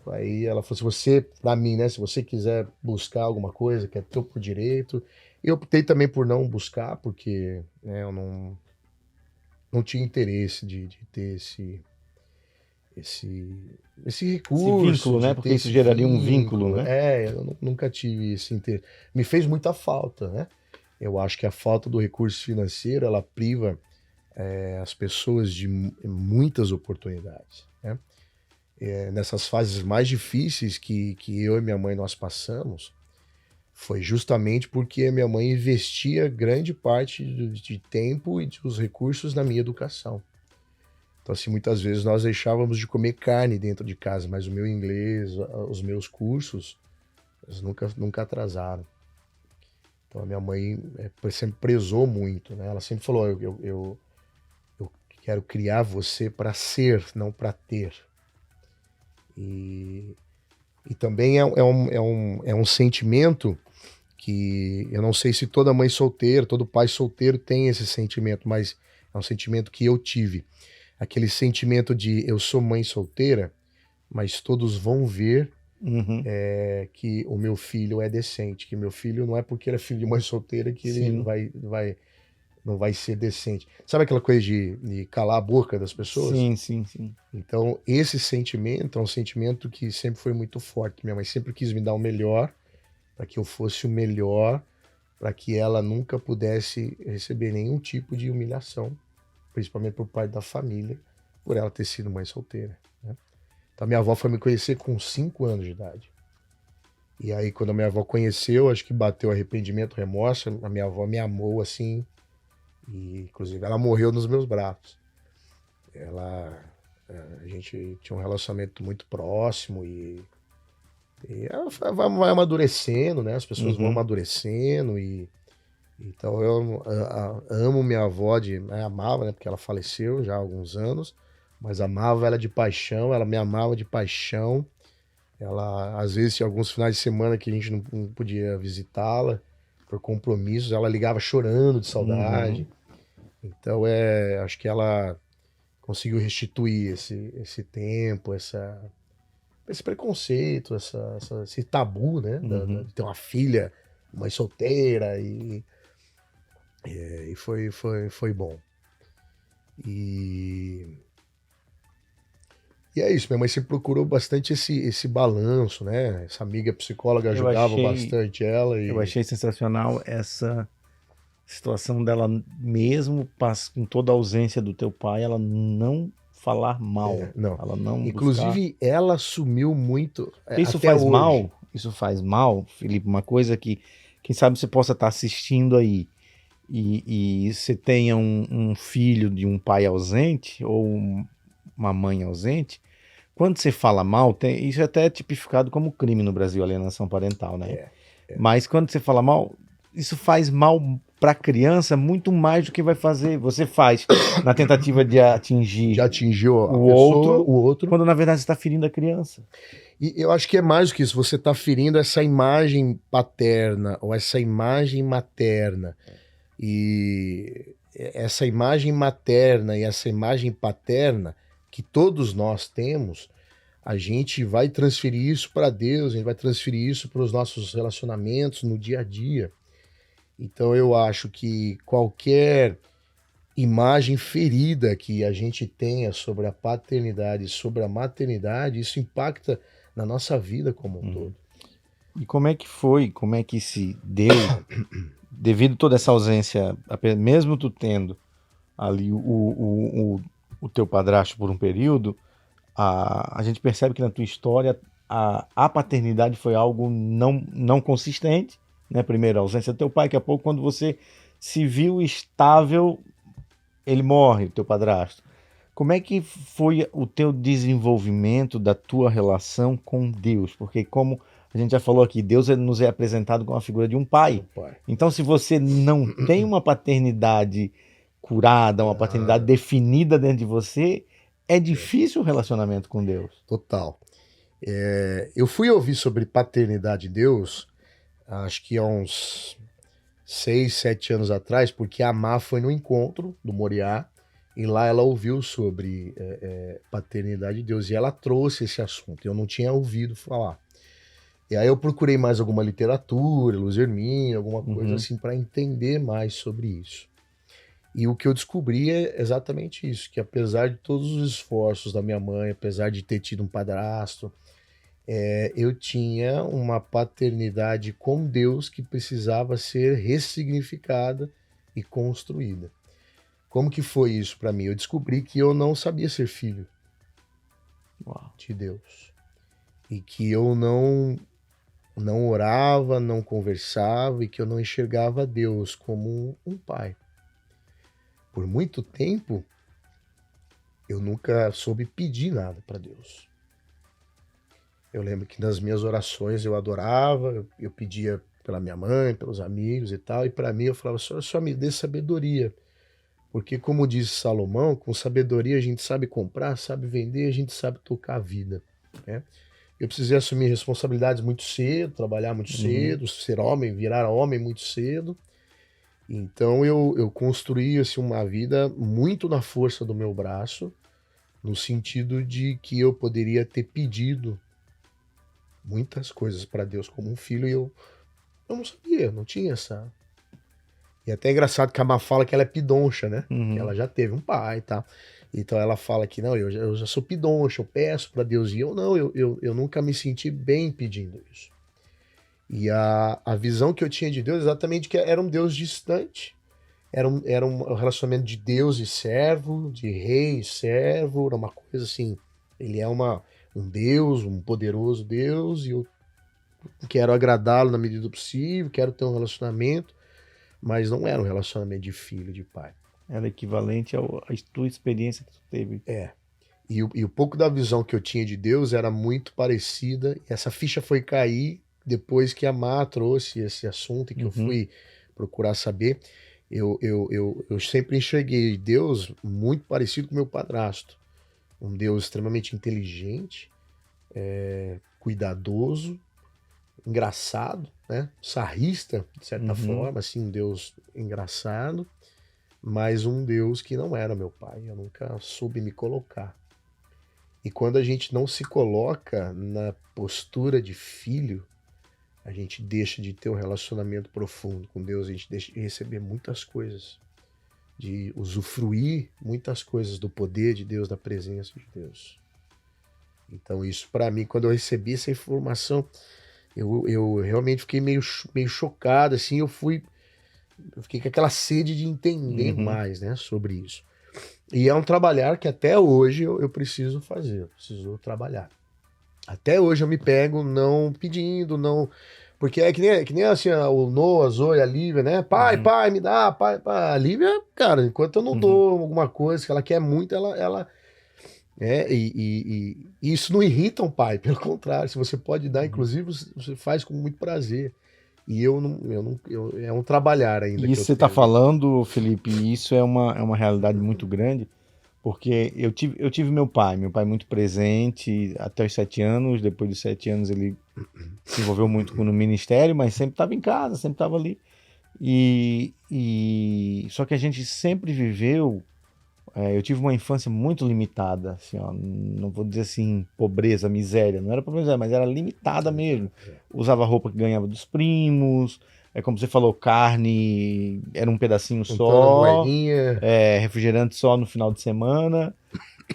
Aí ela falou, se você, pra mim, né, se você quiser buscar alguma coisa que é teu por direito. Eu optei também por não buscar, porque né, eu não tinha interesse de ter esse recurso.
Esse vínculo, né? Porque isso geraria um vínculo, né?
Eu nunca tive esse interesse. Me fez muita falta, né? Eu acho que a falta do recurso financeiro, ela priva as pessoas de muitas oportunidades, né? Nessas fases mais difíceis que eu e minha mãe nós passamos, foi justamente porque minha mãe investia grande parte de tempo e dos recursos na minha educação. Então, assim, muitas vezes nós deixávamos de comer carne dentro de casa, mas o meu inglês, os meus cursos, eles nunca atrasaram. Então, a minha mãe sempre prezou muito, né? Ela sempre falou, eu quero criar você para ser, não para ter. E também é um sentimento que eu não sei se toda mãe solteira, todo pai solteiro tem esse sentimento, mas é um sentimento que eu tive. Aquele sentimento de eu sou mãe solteira, mas todos vão ver que o meu filho é decente, que meu filho não é porque ele é filho de mãe solteira que ele não vai ser decente. Sabe aquela coisa de calar a boca das pessoas?
Sim.
Então, esse sentimento é um sentimento que sempre foi muito forte. Minha mãe sempre quis me dar o melhor, para que eu fosse o melhor, para que ela nunca pudesse receber nenhum tipo de humilhação, principalmente por parte da família, por ela ter sido mãe solteira, né? Então, minha avó foi me conhecer com 5 anos de idade. E aí, quando a minha avó conheceu, acho que bateu arrependimento, remorso, a minha avó me amou assim, e inclusive ela morreu nos meus braços. A gente tinha um relacionamento muito próximo e ela vai amadurecendo, né? As pessoas vão amadurecendo e então eu amo minha avó, amava, né? Porque ela faleceu já há alguns anos, mas amava ela de paixão, ela me amava de paixão. Ela, às vezes, tinha alguns finais de semana que a gente não podia visitá-la por compromissos, ela ligava chorando de saudade. Então, acho que ela conseguiu restituir esse tempo, esse preconceito, esse tabu, né? De ter uma filha, mãe solteira. E foi bom. E é isso, minha mãe sempre procurou bastante esse balanço, né? Essa amiga psicóloga
Eu
ajudava
achei,
bastante ela
eu
e
achei sensacional essa situação dela, mesmo com toda a ausência do teu pai, ela não falar mal,
não.
ela não buscar.
Inclusive, ela assumiu muito
Isso
até
faz
hoje.
mal, isso faz mal, Felipe, uma coisa que, quem sabe você possa estar assistindo aí e você tenha um filho de um pai ausente ou uma mãe ausente. Quando você fala mal, isso é até tipificado como crime no Brasil, alienação parental, né?
É,
Mas quando você fala mal, isso faz mal para a criança muito mais do que vai fazer. Você faz na tentativa de atingir
já atingiu
o
a pessoa,
outro,
o outro.
quando na verdade você está ferindo a criança.
E eu acho que é mais do que isso. Você está ferindo essa imagem paterna ou essa imagem materna. E essa imagem materna e essa imagem paterna que todos nós temos, a gente vai transferir isso para Deus, a gente vai transferir isso para os nossos relacionamentos no dia a dia. Então eu acho que qualquer imagem ferida que a gente tenha sobre a paternidade, sobre a maternidade, isso impacta na nossa vida como um todo.
E como é que foi, como é que se deu, devido a toda essa ausência, mesmo tu tendo ali o teu padrasto por um período, a gente percebe que na tua história a paternidade foi algo não consistente, né? Primeiro, a ausência do teu pai, daqui a pouco, quando você se viu estável, ele morre, o teu padrasto. Como é que foi o teu desenvolvimento da tua relação com Deus? Porque como a gente já falou aqui, Deus nos é apresentado como a figura de um pai.
Meu pai.
Então, se você não tem uma paternidade curada, uma paternidade definida dentro de você, é difícil o relacionamento com Deus.
Total. Eu fui ouvir sobre paternidade de Deus, acho que há uns 6, 7 anos atrás, porque a Má foi no encontro do Moriá, e lá ela ouviu sobre paternidade de Deus, e ela trouxe esse assunto, eu não tinha ouvido falar. E aí eu procurei mais alguma literatura, Luz Hermínio, alguma coisa assim, para entender mais sobre isso. E o que eu descobri é exatamente isso, que apesar de todos os esforços da minha mãe, apesar de ter tido um padrasto, eu tinha uma paternidade com Deus que precisava ser ressignificada e construída. Como que foi isso para mim? Eu descobri que eu não sabia ser filho
Uau.
de Deus e que eu não orava, não conversava e que eu não enxergava Deus como um pai. Por muito tempo eu nunca soube pedir nada para Deus. Eu lembro que nas minhas orações eu adorava, eu pedia pela minha mãe, pelos amigos e tal, e para mim eu falava, Senhor, só me dê sabedoria. Porque, como diz Salomão, com sabedoria a gente sabe comprar, sabe vender, a gente sabe tocar a vida. Né? Eu precisei assumir responsabilidades muito cedo, trabalhar muito cedo, ser homem, virar homem muito cedo. Então eu construí assim, uma vida muito na força do meu braço, no sentido de que eu poderia ter pedido muitas coisas para Deus como um filho e eu não sabia, não tinha essa. E até é engraçado que a Má fala que ela é pidoncha, né? Que ela já teve um pai e tal. Então ela fala que não, eu já sou pidoncha, eu peço para Deus. E eu não, eu nunca me senti bem pedindo isso. E a visão que eu tinha de Deus é exatamente que era um Deus distante. Era um relacionamento de Deus e servo, de rei e servo, era uma coisa assim. Ele é um Deus, um poderoso Deus, e eu quero agradá-lo na medida do possível, quero ter um relacionamento, mas não era um relacionamento de filho, de pai.
Era equivalente à tua experiência que tu teve.
E o pouco da visão que eu tinha de Deus era muito parecida, e essa ficha foi cair depois que a Má trouxe esse assunto e que eu fui procurar saber. Eu sempre enxerguei Deus muito parecido com o meu padrasto. Um Deus extremamente inteligente, cuidadoso, engraçado, né? Sarrista, de certa forma, assim, um Deus engraçado, mas um Deus que não era meu pai. Eu nunca soube me colocar. E quando a gente não se coloca na postura de filho, a gente deixa de ter um relacionamento profundo com Deus, a gente deixa de receber muitas coisas, de usufruir muitas coisas do poder de Deus, da presença de Deus. Então isso para mim, quando eu recebi essa informação, eu realmente fiquei meio chocado, assim, eu fiquei com aquela sede de entender mais, né, sobre isso. E é um trabalhar que até hoje eu preciso fazer, eu preciso trabalhar. Até hoje eu me pego não pedindo, não... Porque é que nem assim, o Noah, a Zoe, a Lívia, né? Pai, me dá, pai. A Lívia, cara, enquanto eu não dou alguma coisa que ela quer muito, ela e isso não irrita um pai, pelo contrário, se você pode dar, inclusive, você faz com muito prazer. E é um trabalhar ainda.
E isso que você está falando, Felipe, isso é uma realidade muito grande, porque eu tive meu pai muito presente até os 7 anos. Depois dos 7 anos ele se envolveu muito no ministério, mas sempre estava em casa, sempre estava ali. Só que a gente sempre viveu. Eu tive uma infância muito limitada, assim, ó, não vou dizer assim, pobreza, miséria, não era pobreza, mas era limitada mesmo. Usava roupa que ganhava dos primos, como você falou, carne era um pedacinho só, refrigerante só no final de semana,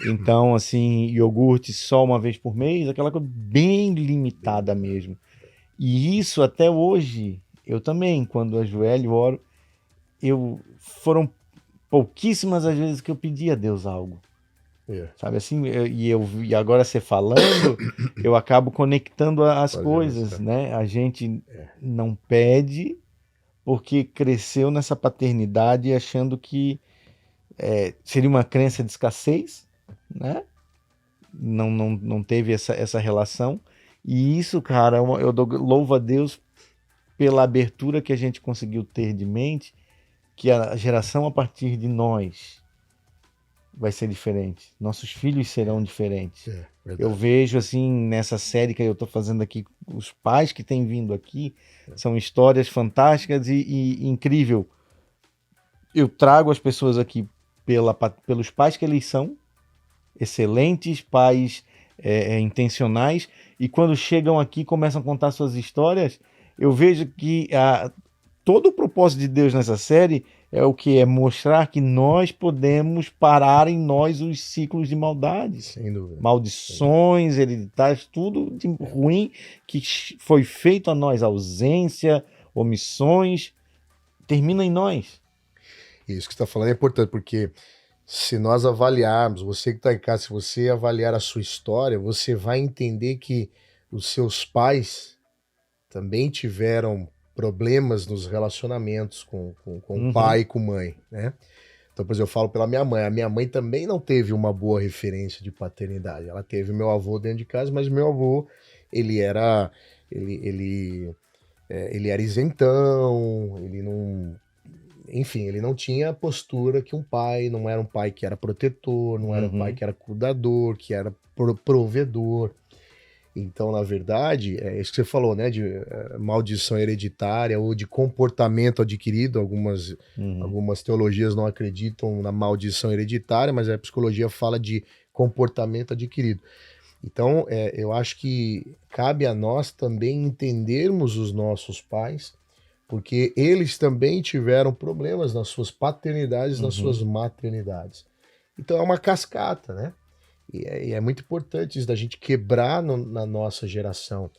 então, assim, iogurte só uma vez por mês, aquela coisa bem limitada mesmo. E isso até hoje, eu também, quando ajoelho, oro, foram pouquíssimas as vezes que eu pedi a Deus algo. Sabe assim? E agora você falando, eu acabo conectando as coisas, né? A gente não pede porque cresceu nessa paternidade achando que seria uma crença de escassez, né? Não teve essa relação. E isso, cara, eu louvo a Deus pela abertura que a gente conseguiu ter de mente, que a geração a partir de nós vai ser diferente. Nossos filhos serão diferentes. Eu vejo, assim, nessa série que eu estou fazendo aqui, os pais que têm vindo aqui, são histórias fantásticas e incrível. Eu trago as pessoas aqui pelos pais que eles são, excelentes, pais intencionais, e quando chegam aqui começam a contar suas histórias, eu vejo que todo o propósito de Deus nessa série é o que? É mostrar que nós podemos parar em nós os ciclos de maldade.
Sem dúvida.
Maldições hereditárias, tudo de ruim que foi feito a nós, ausência, omissões, termina em nós.
Isso que você está falando é importante, porque se nós avaliarmos, você que está em casa, se você avaliar a sua história, você vai entender que os seus pais também tiveram problemas nos relacionamentos com o pai e com mãe, né? Então, por exemplo, eu falo pela minha mãe. A minha mãe também não teve uma boa referência de paternidade. Ela teve meu avô dentro de casa, mas meu avô, ele era isentão, ele não... Enfim, ele não tinha a postura que um pai, não era um pai que era protetor, não era um pai que era cuidador, que era provedor. Então, na verdade, é isso que você falou, né? De maldição hereditária ou de comportamento adquirido. Algumas teologias não acreditam na maldição hereditária, mas a psicologia fala de comportamento adquirido. Então, eu acho que cabe a nós também entendermos os nossos pais, porque eles também tiveram problemas nas suas paternidades, nas suas maternidades. Então, é uma cascata, né? E é muito importante isso da gente quebrar na nossa geração.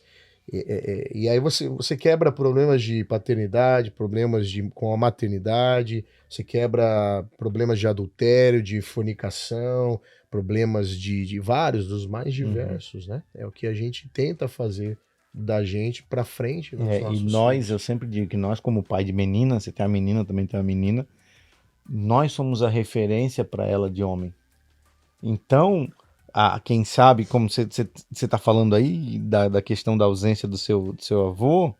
E aí você quebra problemas de paternidade, problemas com a maternidade, você quebra problemas de adultério, de fornicação, problemas de vários, dos mais diversos, né? É o que a gente tenta fazer da gente para frente.
E nós, eu sempre digo que nós, como pai de menina, você tem a menina, também tem a menina, nós somos a referência para ela de homem. Então, quem sabe, como você está falando aí, da questão da ausência do seu avô,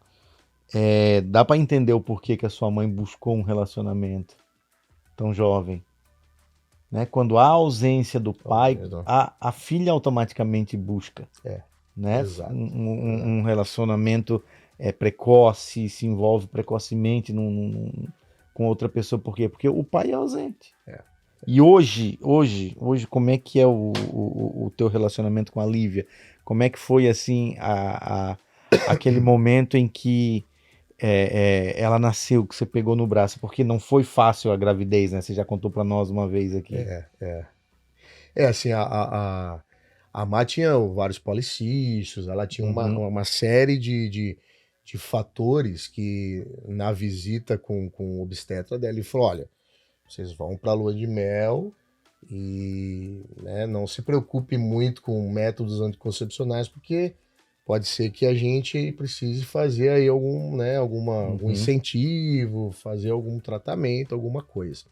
dá para entender o porquê que a sua mãe buscou um relacionamento tão jovem. Né? Quando há ausência do pai, a filha automaticamente busca. Né? Um relacionamento precoce, se envolve precocemente com outra pessoa. Por quê? Porque o pai é ausente. E hoje, como é que é o teu relacionamento com a Lívia? Como é que foi, assim, aquele momento em que ela nasceu, que você pegou no braço, porque não foi fácil a gravidez, né? Você já contou para nós uma vez aqui.
Assim, a Má tinha vários policistos, ela tinha uma série de fatores que na visita com o obstetra dela, ele falou, olha, vocês vão para a lua de mel e, né, não se preocupe muito com métodos anticoncepcionais, porque pode ser que a gente precise fazer aí algum incentivo, fazer algum tratamento, alguma coisa.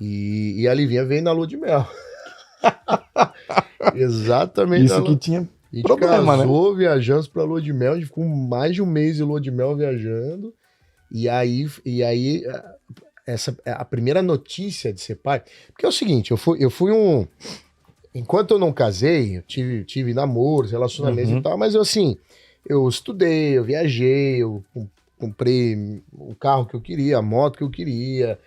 E a Livinha veio na lua de mel. Exatamente.
Isso que tinha
a gente
problema,
casou, né? Viajamos pra lua de mel, a gente ficou mais de um mês de lua de mel viajando. E aí essa é a primeira notícia de ser pai. Porque é o seguinte, eu fui um... Enquanto eu não casei, eu tive namoros, relacionamentos e tal, mas eu estudei, eu viajei, eu comprei o carro que eu queria, a moto que eu queria,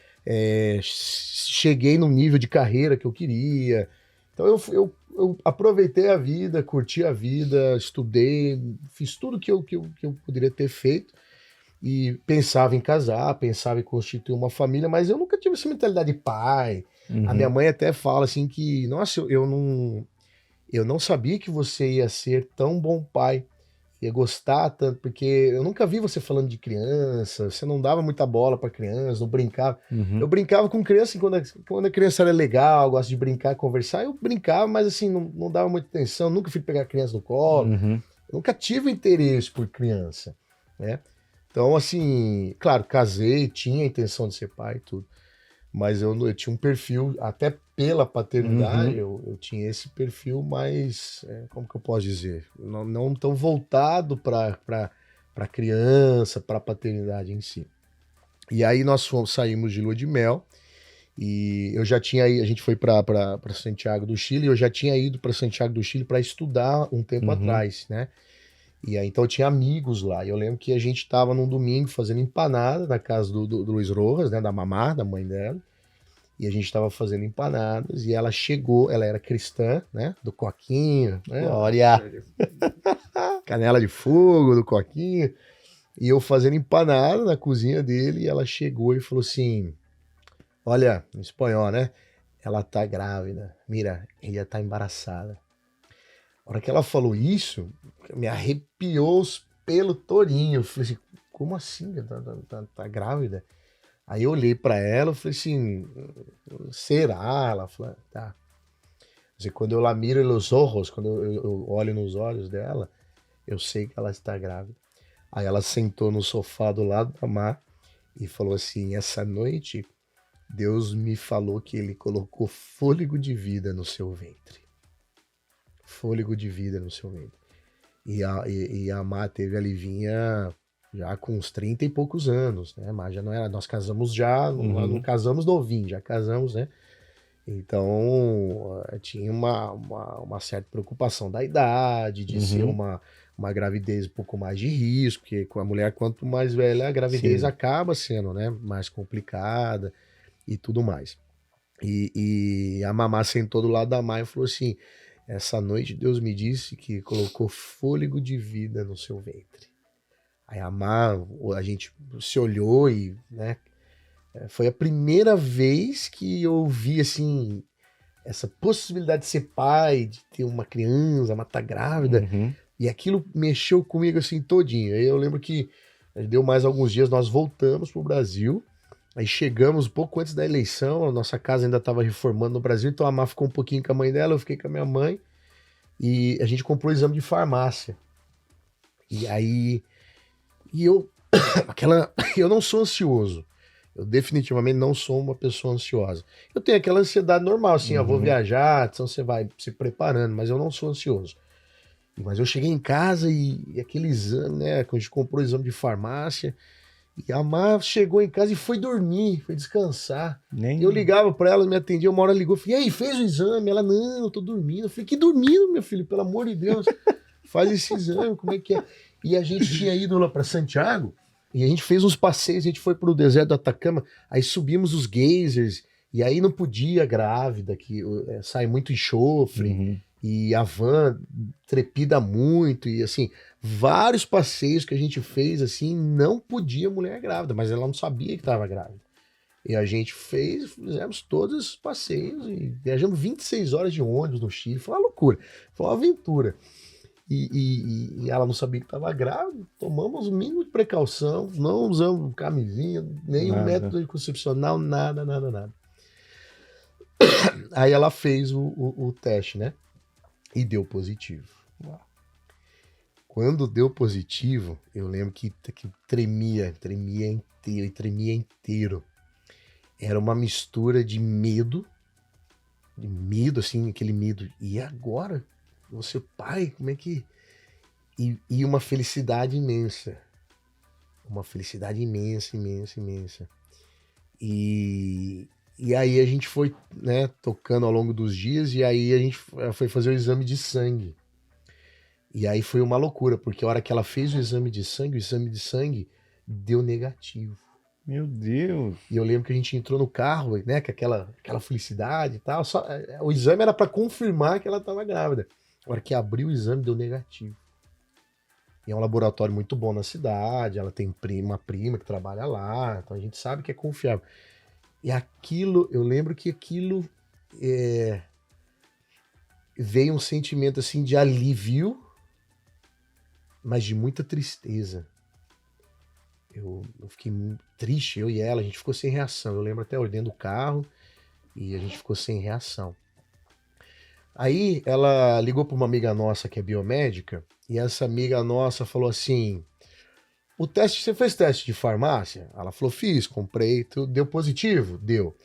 cheguei no nível de carreira que eu queria. Então eu aproveitei a vida, curti a vida, estudei, fiz tudo que eu poderia ter feito e pensava em casar, pensava em constituir uma família, mas eu nunca tive essa mentalidade de pai. A minha mãe até fala assim que, nossa, eu não sabia que você ia ser tão bom pai, ia gostar tanto, porque eu nunca vi você falando de criança, você não dava muita bola para criança, não brincava. Eu brincava com criança, assim, quando a criança era legal, gosta de brincar, conversar, eu brincava, mas assim, não dava muita atenção, nunca fui pegar a criança no colo, eu nunca tive interesse por criança, né? Então, assim, claro, casei, tinha a intenção de ser pai e tudo, mas eu tinha um perfil, até pela paternidade, eu tinha esse perfil mais, como que eu posso dizer, não tão voltado para criança, para paternidade em si. E aí nós saímos de lua de mel, e eu já tinha ido, a gente foi para Santiago do Chile, eu já tinha ido para Santiago do Chile para estudar um tempo atrás, né? E aí, então eu tinha amigos lá. E eu lembro que a gente estava num domingo fazendo empanada na casa do Luiz Rojas, né, da mamá, da mãe dela. E a gente estava fazendo empanadas e ela chegou, ela era cristã, né, do coquinho, né?
Glória!
Canela de fogo, do coquinho. E eu fazendo empanada na cozinha dele e ela chegou e falou assim, olha, em espanhol, né? Ela tá grávida. Mira, ela tá embaraçada. A hora que ela falou isso, me arrepiou os pelos todinho. Eu falei assim, como assim? Tá grávida? Aí eu olhei pra ela e falei assim, será? Ela falou, tá. Assim, quando eu la miro nos olhos, quando eu olho nos olhos dela, eu sei que ela está grávida. Aí ela sentou no sofá do lado da Mar e falou assim, essa noite Deus me falou que ele colocou fôlego de vida no seu ventre. Fôlego de vida no seu ventre. E a Má teve a Livinha já com uns 30 e poucos anos, né? Mas já não era. Nós casamos já, não casamos novinho, já casamos, né? Então tinha uma certa preocupação da idade, de ser uma gravidez um pouco mais de risco, porque com a mulher, quanto mais velha, a gravidez acaba sendo, né, mais complicada e tudo mais. E a mamá sentou do lado da mãe e falou assim, essa noite Deus me disse que colocou fôlego de vida no seu ventre. Aí a gente se olhou e, né, foi a primeira vez que eu vi, assim, essa possibilidade de ser pai, de ter uma criança, uma tá grávida, e aquilo mexeu comigo, assim, todinho. Aí eu lembro que deu mais alguns dias, nós voltamos pro Brasil, aí chegamos um pouco antes da eleição, a nossa casa ainda estava reformando no Brasil, então a Má ficou um pouquinho com a mãe dela, eu fiquei com a minha mãe, e a gente comprou o exame de farmácia. E aí, eu não sou ansioso. Eu definitivamente não sou uma pessoa ansiosa. Eu tenho aquela ansiedade normal, assim, eu vou viajar, então você vai se preparando, mas eu não sou ansioso. Mas eu cheguei em casa e aquele exame, né, quando a gente comprou o exame de farmácia, e a Má chegou em casa e foi dormir, foi descansar. Eu ligava pra ela, me atendia, uma hora ligou, falei, e aí, fez o exame? Ela, não, eu tô dormindo. Eu falei, que dormindo, meu filho, pelo amor de Deus, faz esse exame, como é que é? E a gente tinha ido lá pra Santiago, e a gente fez uns passeios, a gente foi pro deserto do Atacama, aí subimos os geysers, e aí não podia grávida, que sai muito enxofre, E a van trepida muito, e assim, vários passeios que a gente fez, assim, não podia mulher grávida, mas ela não sabia que estava grávida. E a gente fizemos todos os passeios e viajamos 26 horas de ônibus no Chile, foi uma loucura, foi uma aventura. E ela não sabia que estava grávida, tomamos o mínimo de precaução, não usamos camisinha, nenhum método anticoncepcional, nada, nada, nada. Aí ela fez o teste, né? E deu positivo. Uau. Quando deu positivo, eu lembro que tremia inteiro. Era uma mistura de medo, assim, aquele medo. E agora? Você pai, como é que... E uma felicidade imensa. Uma felicidade imensa, imensa, imensa. E aí a gente foi, né, tocando ao longo dos dias, e aí a gente foi fazer o exame de sangue. E aí foi uma loucura, porque a hora que ela fez o exame de sangue deu negativo.
Meu Deus!
E eu lembro que a gente entrou no carro, né, com aquela felicidade e tal. O exame era para confirmar que ela estava grávida. A hora que abriu o exame, deu negativo. E é um laboratório muito bom na cidade, ela tem uma prima que trabalha lá, então a gente sabe que é confiável. E aquilo, eu lembro que aquilo veio um sentimento assim de alívio, mas de muita tristeza. Eu fiquei muito triste, eu e ela, a gente ficou sem reação. Eu lembro até eu dentro do carro e a gente ficou sem reação. Aí ela ligou para uma amiga nossa que é biomédica, e essa amiga nossa falou assim: você fez teste de farmácia? Ela falou: fiz, comprei, deu positivo? Deu.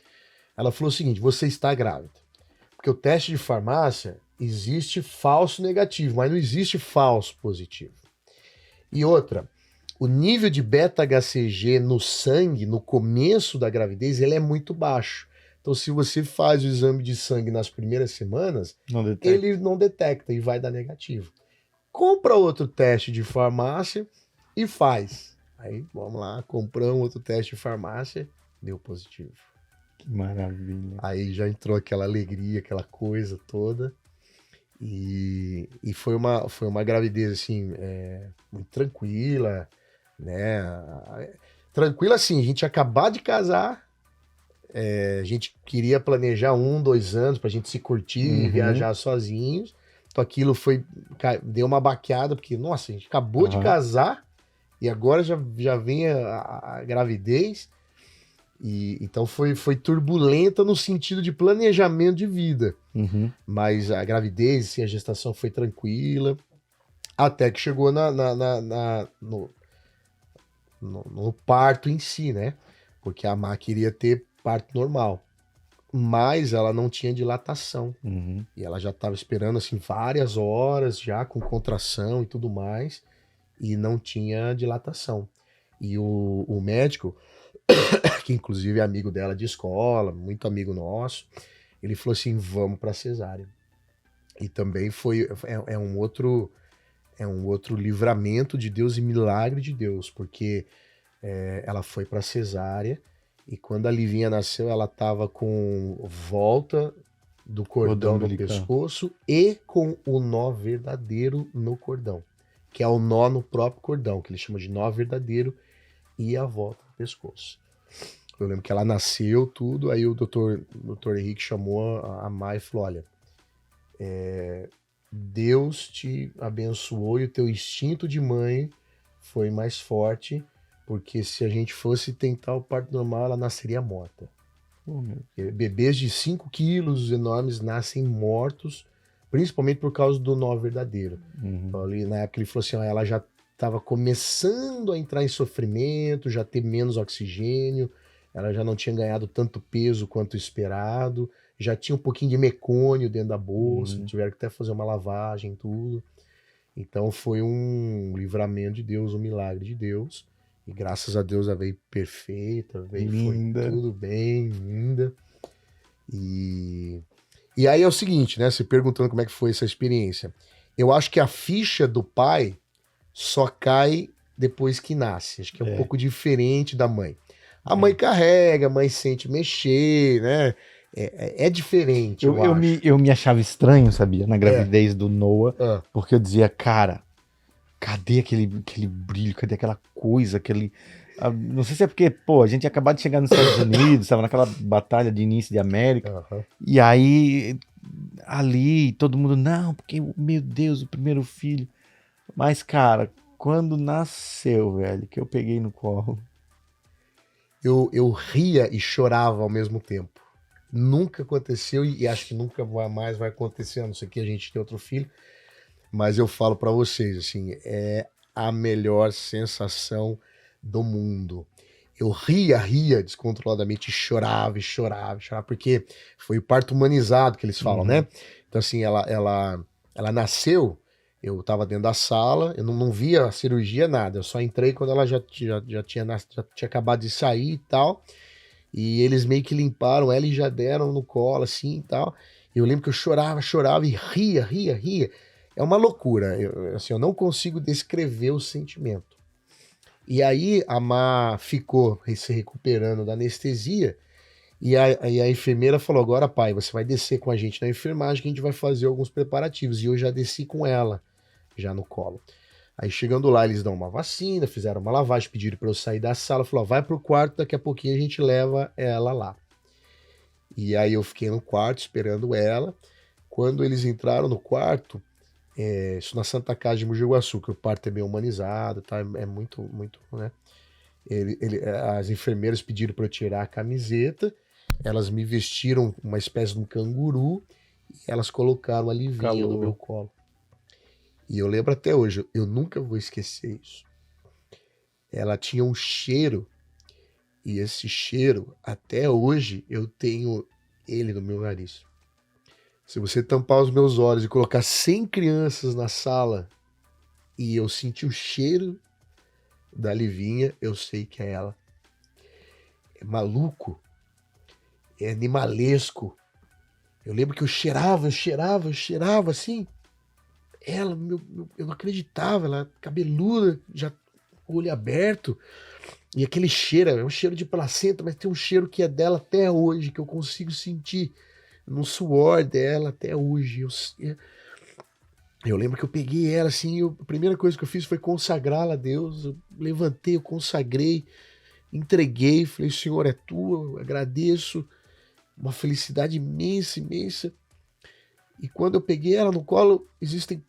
Ela falou o seguinte: você está grávida. Porque o teste de farmácia existe falso negativo, mas não existe falso positivo. E outra, o nível de beta-HCG no sangue, no começo da gravidez, ele é muito baixo. Então, se você faz o exame de sangue nas primeiras semanas, ele não detecta e vai dar negativo. Compra outro teste de farmácia e faz. Aí, vamos lá, compramos outro teste de farmácia, deu positivo.
Que maravilha.
Aí já entrou aquela alegria, aquela coisa toda. E foi uma gravidez, assim, muito tranquila, né? Tranquila, assim, a gente ia acabar de casar, a gente queria planejar 1-2 anos pra gente se curtir, viajar sozinhos. Então aquilo deu uma baqueada, porque, nossa, a gente acabou de casar e agora já vem a gravidez. Então foi turbulenta no sentido de planejamento de vida. Mas a gravidez, assim, a gestação foi tranquila, até que chegou no parto em si, né? Porque a Má queria ter parto normal, mas ela não tinha dilatação. E ela já estava esperando assim várias horas, já com contração e tudo mais, e não tinha dilatação. E o médico, que inclusive é amigo dela de escola, muito amigo nosso, ele falou assim: vamos para cesárea. E também é um outro livramento de Deus e milagre de Deus, porque ela foi para cesárea, e quando a Livinha nasceu, ela estava com volta do cordão no pescoço e com o nó verdadeiro no cordão, que é o nó no próprio cordão, que ele chama de nó verdadeiro, e a volta do pescoço. Eu lembro que ela nasceu, tudo, aí o doutor Henrique chamou a Má e falou: olha, Deus te abençoou e o teu instinto de mãe foi mais forte, porque se a gente fosse tentar o parto normal, ela nasceria morta. Bebês de 5 quilos enormes nascem mortos, principalmente por causa do nó verdadeiro. Então, ali, na época ele falou assim: ó, ela já estava começando a entrar em sofrimento, já ter menos oxigênio, ela já não tinha ganhado tanto peso quanto esperado, já tinha um pouquinho de mecônio dentro da bolsa, tiveram que até fazer uma lavagem, tudo. Então foi um livramento de Deus, um milagre de Deus. E graças a Deus ela veio perfeita, foi tudo bem, linda. E aí é o seguinte, né? Se perguntando como é que foi essa experiência. Eu acho que a ficha do pai só cai depois que nasce. Acho que é um pouco diferente da mãe. A mãe carrega, a mãe sente mexer, né? É diferente, eu acho.
Eu me achava estranho, sabia, na
É.
gravidez do Noah,
Ah,
porque eu dizia, cara, cadê aquele brilho, cadê aquela coisa, não sei se é porque, pô, a gente tinha acabado de chegar nos Estados Unidos, estava naquela batalha de início de América,
aham.
e aí, ali, todo mundo, não, porque, meu Deus, o primeiro filho. Mas, cara, quando nasceu, velho, que eu peguei no colo.
Eu ria e chorava ao mesmo tempo. Nunca aconteceu e acho que nunca mais vai acontecer, a não ser que a gente tenha outro filho. Mas eu falo pra vocês, assim, é a melhor sensação do mundo. Eu ria descontroladamente, e chorava, porque foi o parto humanizado que eles falam,
Uhum.
né? Então, assim, ela nasceu, eu tava dentro da sala, eu não via a cirurgia, nada, eu só entrei quando ela já tinha acabado de sair e tal, e eles meio que limparam ela e já deram no colo, assim, e tal. Eu lembro que eu chorava e ria. É uma loucura, assim, eu não consigo descrever o sentimento. E aí a Má ficou se recuperando da anestesia e a enfermeira falou: agora, pai, você vai descer com a gente na enfermagem que a gente vai fazer alguns preparativos. E eu já desci com ela, já no colo. Aí chegando lá, eles dão uma vacina, fizeram uma lavagem, pediram para eu sair da sala, falou: vai pro quarto, daqui a pouquinho a gente leva ela lá. E aí eu fiquei no quarto esperando ela. Quando eles entraram no quarto, isso na Santa Casa de Mogi Guaçu, que o parto é bem humanizado, tá? É muito, né? As enfermeiras pediram para eu tirar a camiseta, elas me vestiram uma espécie de um canguru e elas colocaram a Livinha no meu
Calor.
colo. E eu lembro até hoje, eu nunca vou esquecer isso. Ela tinha um cheiro, e esse cheiro, até hoje, eu tenho ele no meu nariz. Se você tampar os meus olhos e colocar 100 crianças na sala e eu sentir o cheiro da Livinha, eu sei que é ela. É maluco, é animalesco. Eu lembro que eu cheirava assim. Ela, eu não acreditava, ela cabeluda, já com o olho aberto. E aquele cheiro, é um cheiro de placenta, mas tem um cheiro que é dela até hoje, que eu consigo sentir no suor dela até hoje. Eu lembro que eu peguei ela assim, a primeira coisa que eu fiz foi consagrá-la a Deus. Eu levantei, eu consagrei, entreguei, falei: Senhor, é tua, eu agradeço. Uma felicidade imensa, imensa. E quando eu peguei ela no colo, existem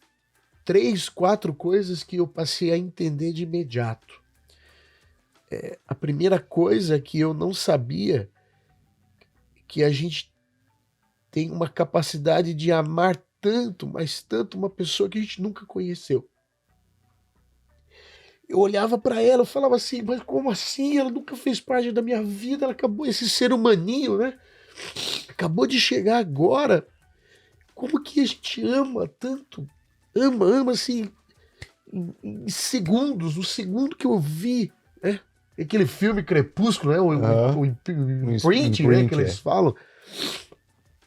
3, 4 coisas que eu passei a entender de imediato. A primeira coisa é que eu não sabia que a gente tem uma capacidade de amar tanto, mas tanto uma pessoa que a gente nunca conheceu. Eu olhava para ela, eu falava assim, mas como assim? Ela nunca fez parte da minha vida, ela acabou, esse ser humaninho, né? Acabou de chegar agora. Como que a gente ama tanto? Ama assim, em segundos, o segundo que eu vi, né? Aquele filme Crepúsculo, né?
Aham.
O
Um
imprinting, né? Que
imprint,
eles
é.
falam.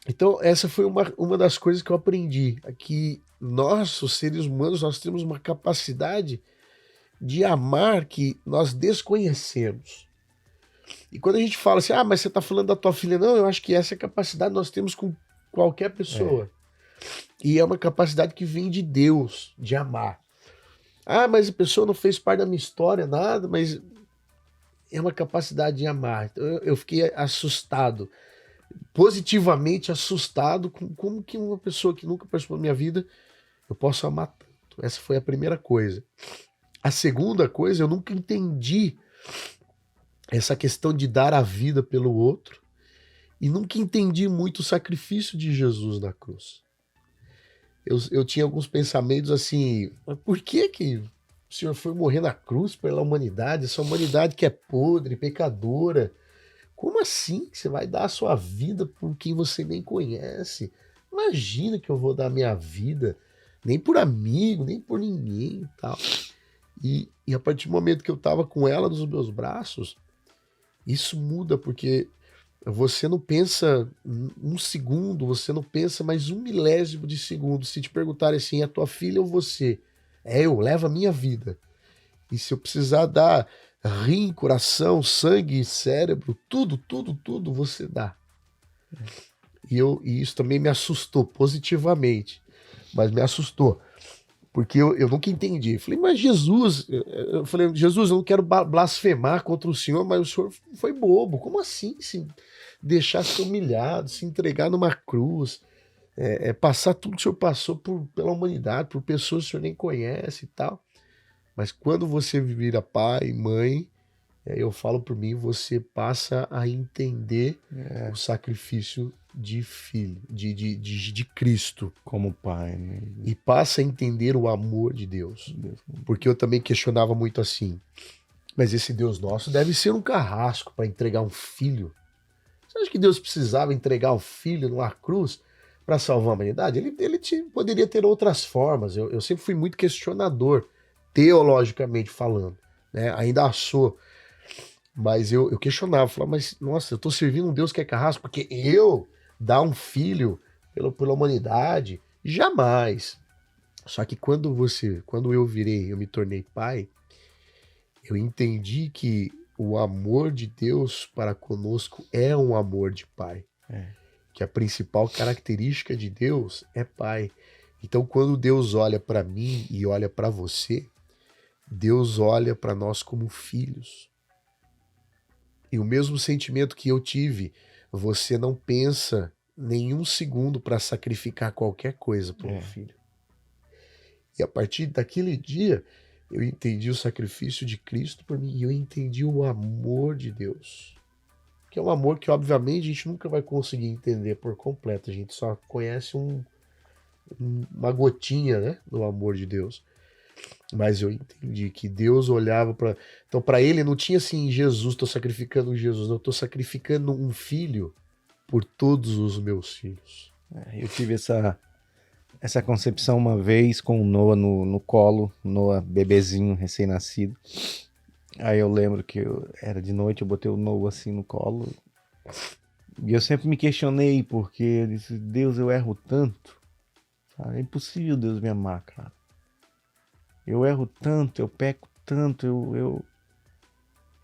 Então, essa foi uma das coisas que eu aprendi. É que nós, os seres humanos, nós temos uma capacidade de amar que nós desconhecemos. E quando a gente fala assim, ah, mas você está falando da tua filha, não, eu acho que essa capacidade nós temos com qualquer
É.
pessoa. E é uma capacidade que vem de Deus, de amar. Ah, mas a pessoa não fez parte da minha história, nada, mas é uma capacidade de amar. Então eu fiquei assustado, positivamente assustado com como que uma pessoa que nunca participou da minha vida, eu posso amar tanto. Essa foi a primeira coisa. A segunda coisa, eu nunca entendi essa questão de dar a vida pelo outro e nunca entendi muito o sacrifício de Jesus na cruz. Eu tinha alguns pensamentos assim, mas por que o Senhor foi morrer na cruz pela humanidade, essa humanidade que é podre, pecadora? Como assim que você vai dar a sua vida por quem você nem conhece? Imagina que eu vou dar a minha vida, nem por amigo, nem por ninguém e tal. E a partir do momento que eu tava com ela nos meus braços, isso muda, porque você não pensa um segundo, você não pensa mais um milésimo de segundo. Se te perguntarem assim, é tua filha ou você? É eu, leva a minha vida. E se eu precisar dar rim, coração, sangue, cérebro, tudo, você dá. E isso também me assustou positivamente, mas me assustou. Porque eu nunca entendi. Eu falei, mas Jesus, eu falei, Jesus, eu não quero blasfemar contra o Senhor, mas o Senhor foi bobo. Como assim se deixar ser humilhado, se entregar numa cruz, passar tudo que o Senhor passou pela humanidade, por pessoas que o Senhor nem conhece e tal. Mas quando você vira pai, mãe, eu falo por mim, você passa a entender o sacrifício de filho, de Cristo.
Como pai, né?
E passa a entender o amor de Deus. Porque eu também questionava muito assim, mas esse Deus nosso deve ser um carrasco para entregar um filho. Você acha que Deus precisava entregar o filho numa cruz para salvar a humanidade? Ele poderia ter outras formas. Eu sempre fui muito questionador, teologicamente falando. Né? Ainda sou. Mas eu questionava, falava, mas nossa, eu estou servindo um Deus que é carrasco, porque eu dar um filho pela humanidade, jamais. Só que quando eu me tornei pai, eu entendi que o amor de Deus para conosco é um amor de pai. Que a principal característica de Deus é pai. Então, quando Deus olha para mim e olha para você, Deus olha para nós como filhos. E o mesmo sentimento que eu tive, você não pensa nenhum segundo para sacrificar qualquer coisa por um filho. E a partir daquele dia, eu entendi o sacrifício de Cristo por mim e eu entendi o amor de Deus. Que é um amor que, obviamente, a gente nunca vai conseguir entender por completo. A gente só conhece uma gotinha, né, do amor de Deus. Mas eu entendi que Deus olhava para... Então, para ele, não tinha assim, Jesus, estou sacrificando Jesus. Não, estou sacrificando um filho por todos os meus filhos.
Eu tive essa concepção uma vez com o Noah no colo, Noah bebezinho, recém-nascido. Aí eu lembro que era de noite, eu botei o Noah assim no colo. E eu sempre me questionei, porque eu disse, Deus, eu erro tanto. É impossível Deus me amar, cara. Eu erro tanto, eu peco tanto,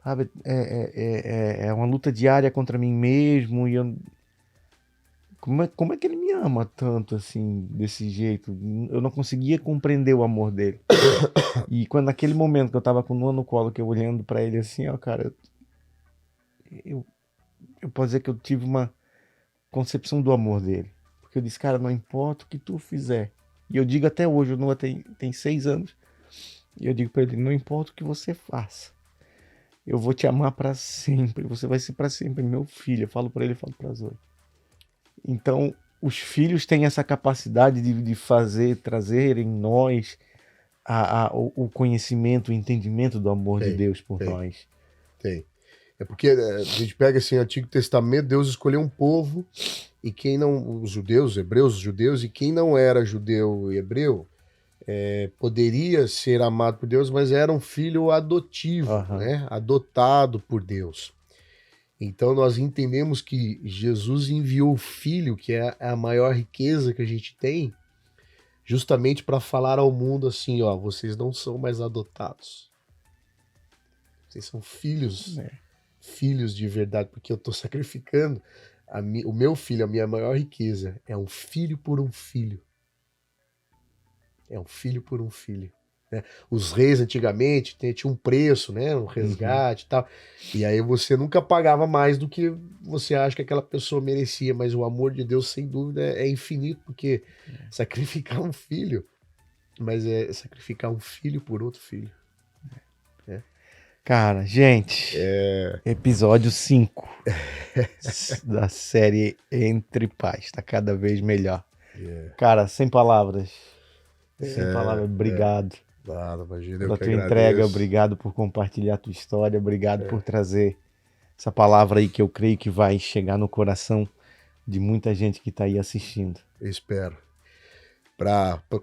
sabe, é uma luta diária contra mim mesmo, e como é que ele me ama tanto assim, desse jeito? Eu não conseguia compreender o amor dele. E quando naquele momento que eu tava com o Noah no colo, que eu olhando pra ele assim, ó, cara, eu posso dizer que eu tive uma concepção do amor dele. Porque eu disse, cara, não importa o que tu fizer. E eu digo até hoje, o Noah tem 6 anos. E eu digo pra ele, não importa o que você faça, eu vou te amar pra sempre, você vai ser pra sempre meu filho. Eu falo pra ele, eu falo pra Zoe. Então, os filhos têm essa capacidade de trazer em nós o conhecimento, o entendimento do amor de Deus por nós.
Tem. É porque a gente pega assim, o Antigo Testamento, Deus escolheu um povo, e quem não, os judeus, os hebreus, os judeus, e quem não era judeu e hebreu, poderia ser amado por Deus, mas era um filho adotivo, né? Adotado por Deus. Então nós entendemos que Jesus enviou o Filho, que é a maior riqueza que a gente tem, justamente para falar ao mundo assim, ó, vocês não são mais adotados. Vocês são filhos, filhos de verdade, porque eu estou sacrificando o meu filho, a minha maior riqueza, é um filho por um filho. É um filho por um filho. Né? Os reis antigamente tinham um preço, né? Um resgate e tal. E aí você nunca pagava mais do que você acha que aquela pessoa merecia. Mas o amor de Deus, sem dúvida, é infinito, porque sacrificar um filho, mas é sacrificar um filho por outro filho.
Cara, gente, episódio 5 da série Entre Pais. Tá cada vez melhor. Cara, sem palavras. Sem palavras, obrigado.
Nada, imagina,
pela tua entrega, obrigado por compartilhar a tua história, obrigado por trazer essa palavra aí que eu creio que vai chegar no coração de muita gente que está aí assistindo.
Eu espero.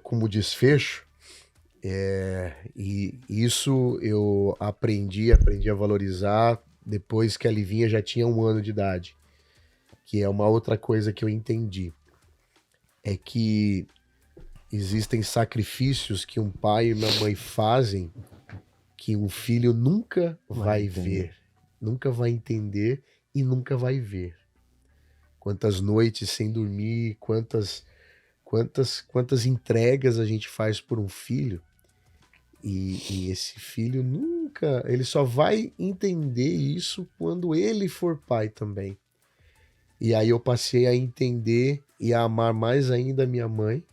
Como desfecho, e isso eu aprendi a valorizar depois que a Livinha já tinha 1 ano de idade, que é uma outra coisa que eu entendi, é que existem sacrifícios que um pai e uma mãe fazem que um filho nunca vai ver, nunca vai entender e nunca vai ver. quantas noites sem dormir, quantas entregas a gente faz por um filho. E esse filho nunca, ele só vai entender isso quando ele for pai também. E aí eu passei a entender e a amar mais ainda a minha mãe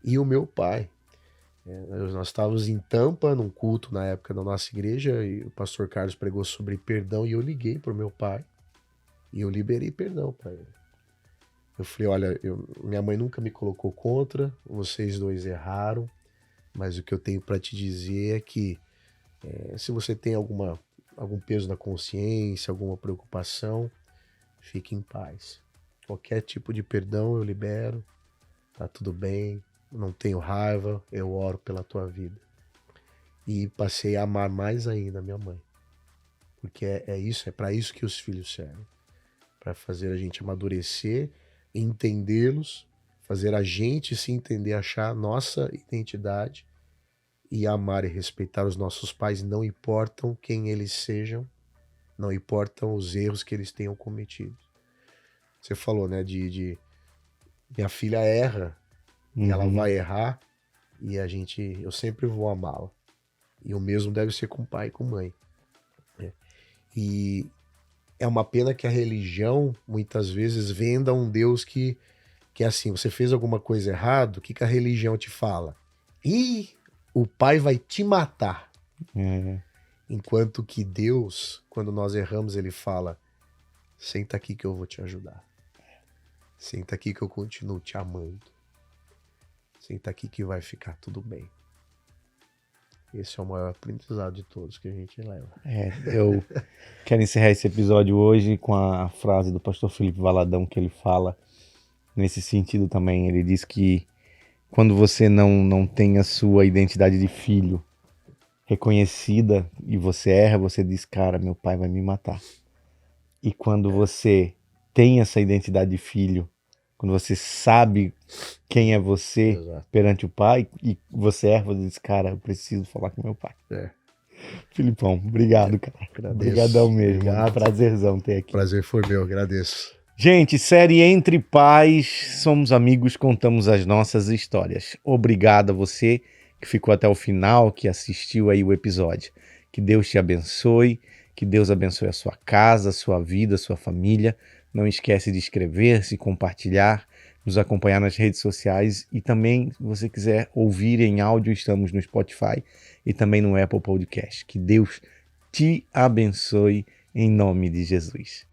e o meu pai. Nós estávamos em Tampa, num culto na época da nossa igreja, e o pastor Carlos pregou sobre perdão, e eu liguei para o meu pai e eu liberei perdão para ele. Eu falei, olha, minha mãe nunca me colocou contra, vocês dois erraram, mas o que eu tenho para te dizer é que se você tem algum peso na consciência, alguma preocupação, fique em paz. Qualquer tipo de perdão eu libero, tá tudo bem, não tenho raiva, eu oro pela tua vida. E passei a amar mais ainda a minha mãe. Porque é para isso que os filhos servem. Para fazer a gente amadurecer, entendê-los, fazer a gente se entender, achar a nossa identidade e amar e respeitar os nossos pais, não importam quem eles sejam, não importam os erros que eles tenham cometido. Você falou, né, de minha filha erra, e ela vai errar, e eu sempre vou amá-la. E o mesmo deve ser com pai e com mãe. E é uma pena que a religião, muitas vezes, venda um Deus que é assim, você fez alguma coisa errada, o que a religião te fala? O pai vai te matar. Enquanto que Deus, quando nós erramos, ele fala, senta aqui que eu vou te ajudar. Senta aqui que eu continuo te amando. Senta aqui que vai ficar tudo bem. Esse é o maior aprendizado de todos que a gente leva.
Eu quero encerrar esse episódio hoje com a frase do pastor Felipe Valadão, que ele fala nesse sentido também. Ele diz que quando você não tem a sua identidade de filho reconhecida e você erra, você diz, cara, meu pai vai me matar. E quando você tem essa identidade de filho, quando você sabe quem é você perante o pai e você erra, você diz, cara, eu preciso falar com meu pai. Filipão, obrigado, cara. Obrigadão mesmo. Obrigado. Prazerzão ter aqui.
Prazer foi meu, agradeço.
Gente, série Entre Pais, somos amigos, contamos as nossas histórias. Obrigado a você que ficou até o final, que assistiu aí o episódio. Que Deus te abençoe, que Deus abençoe a sua casa, a sua vida, a sua família. Não esquece de inscrever-se, compartilhar, nos acompanhar nas redes sociais e também, se você quiser ouvir em áudio, estamos no Spotify e também no Apple Podcast. Que Deus te abençoe em nome de Jesus.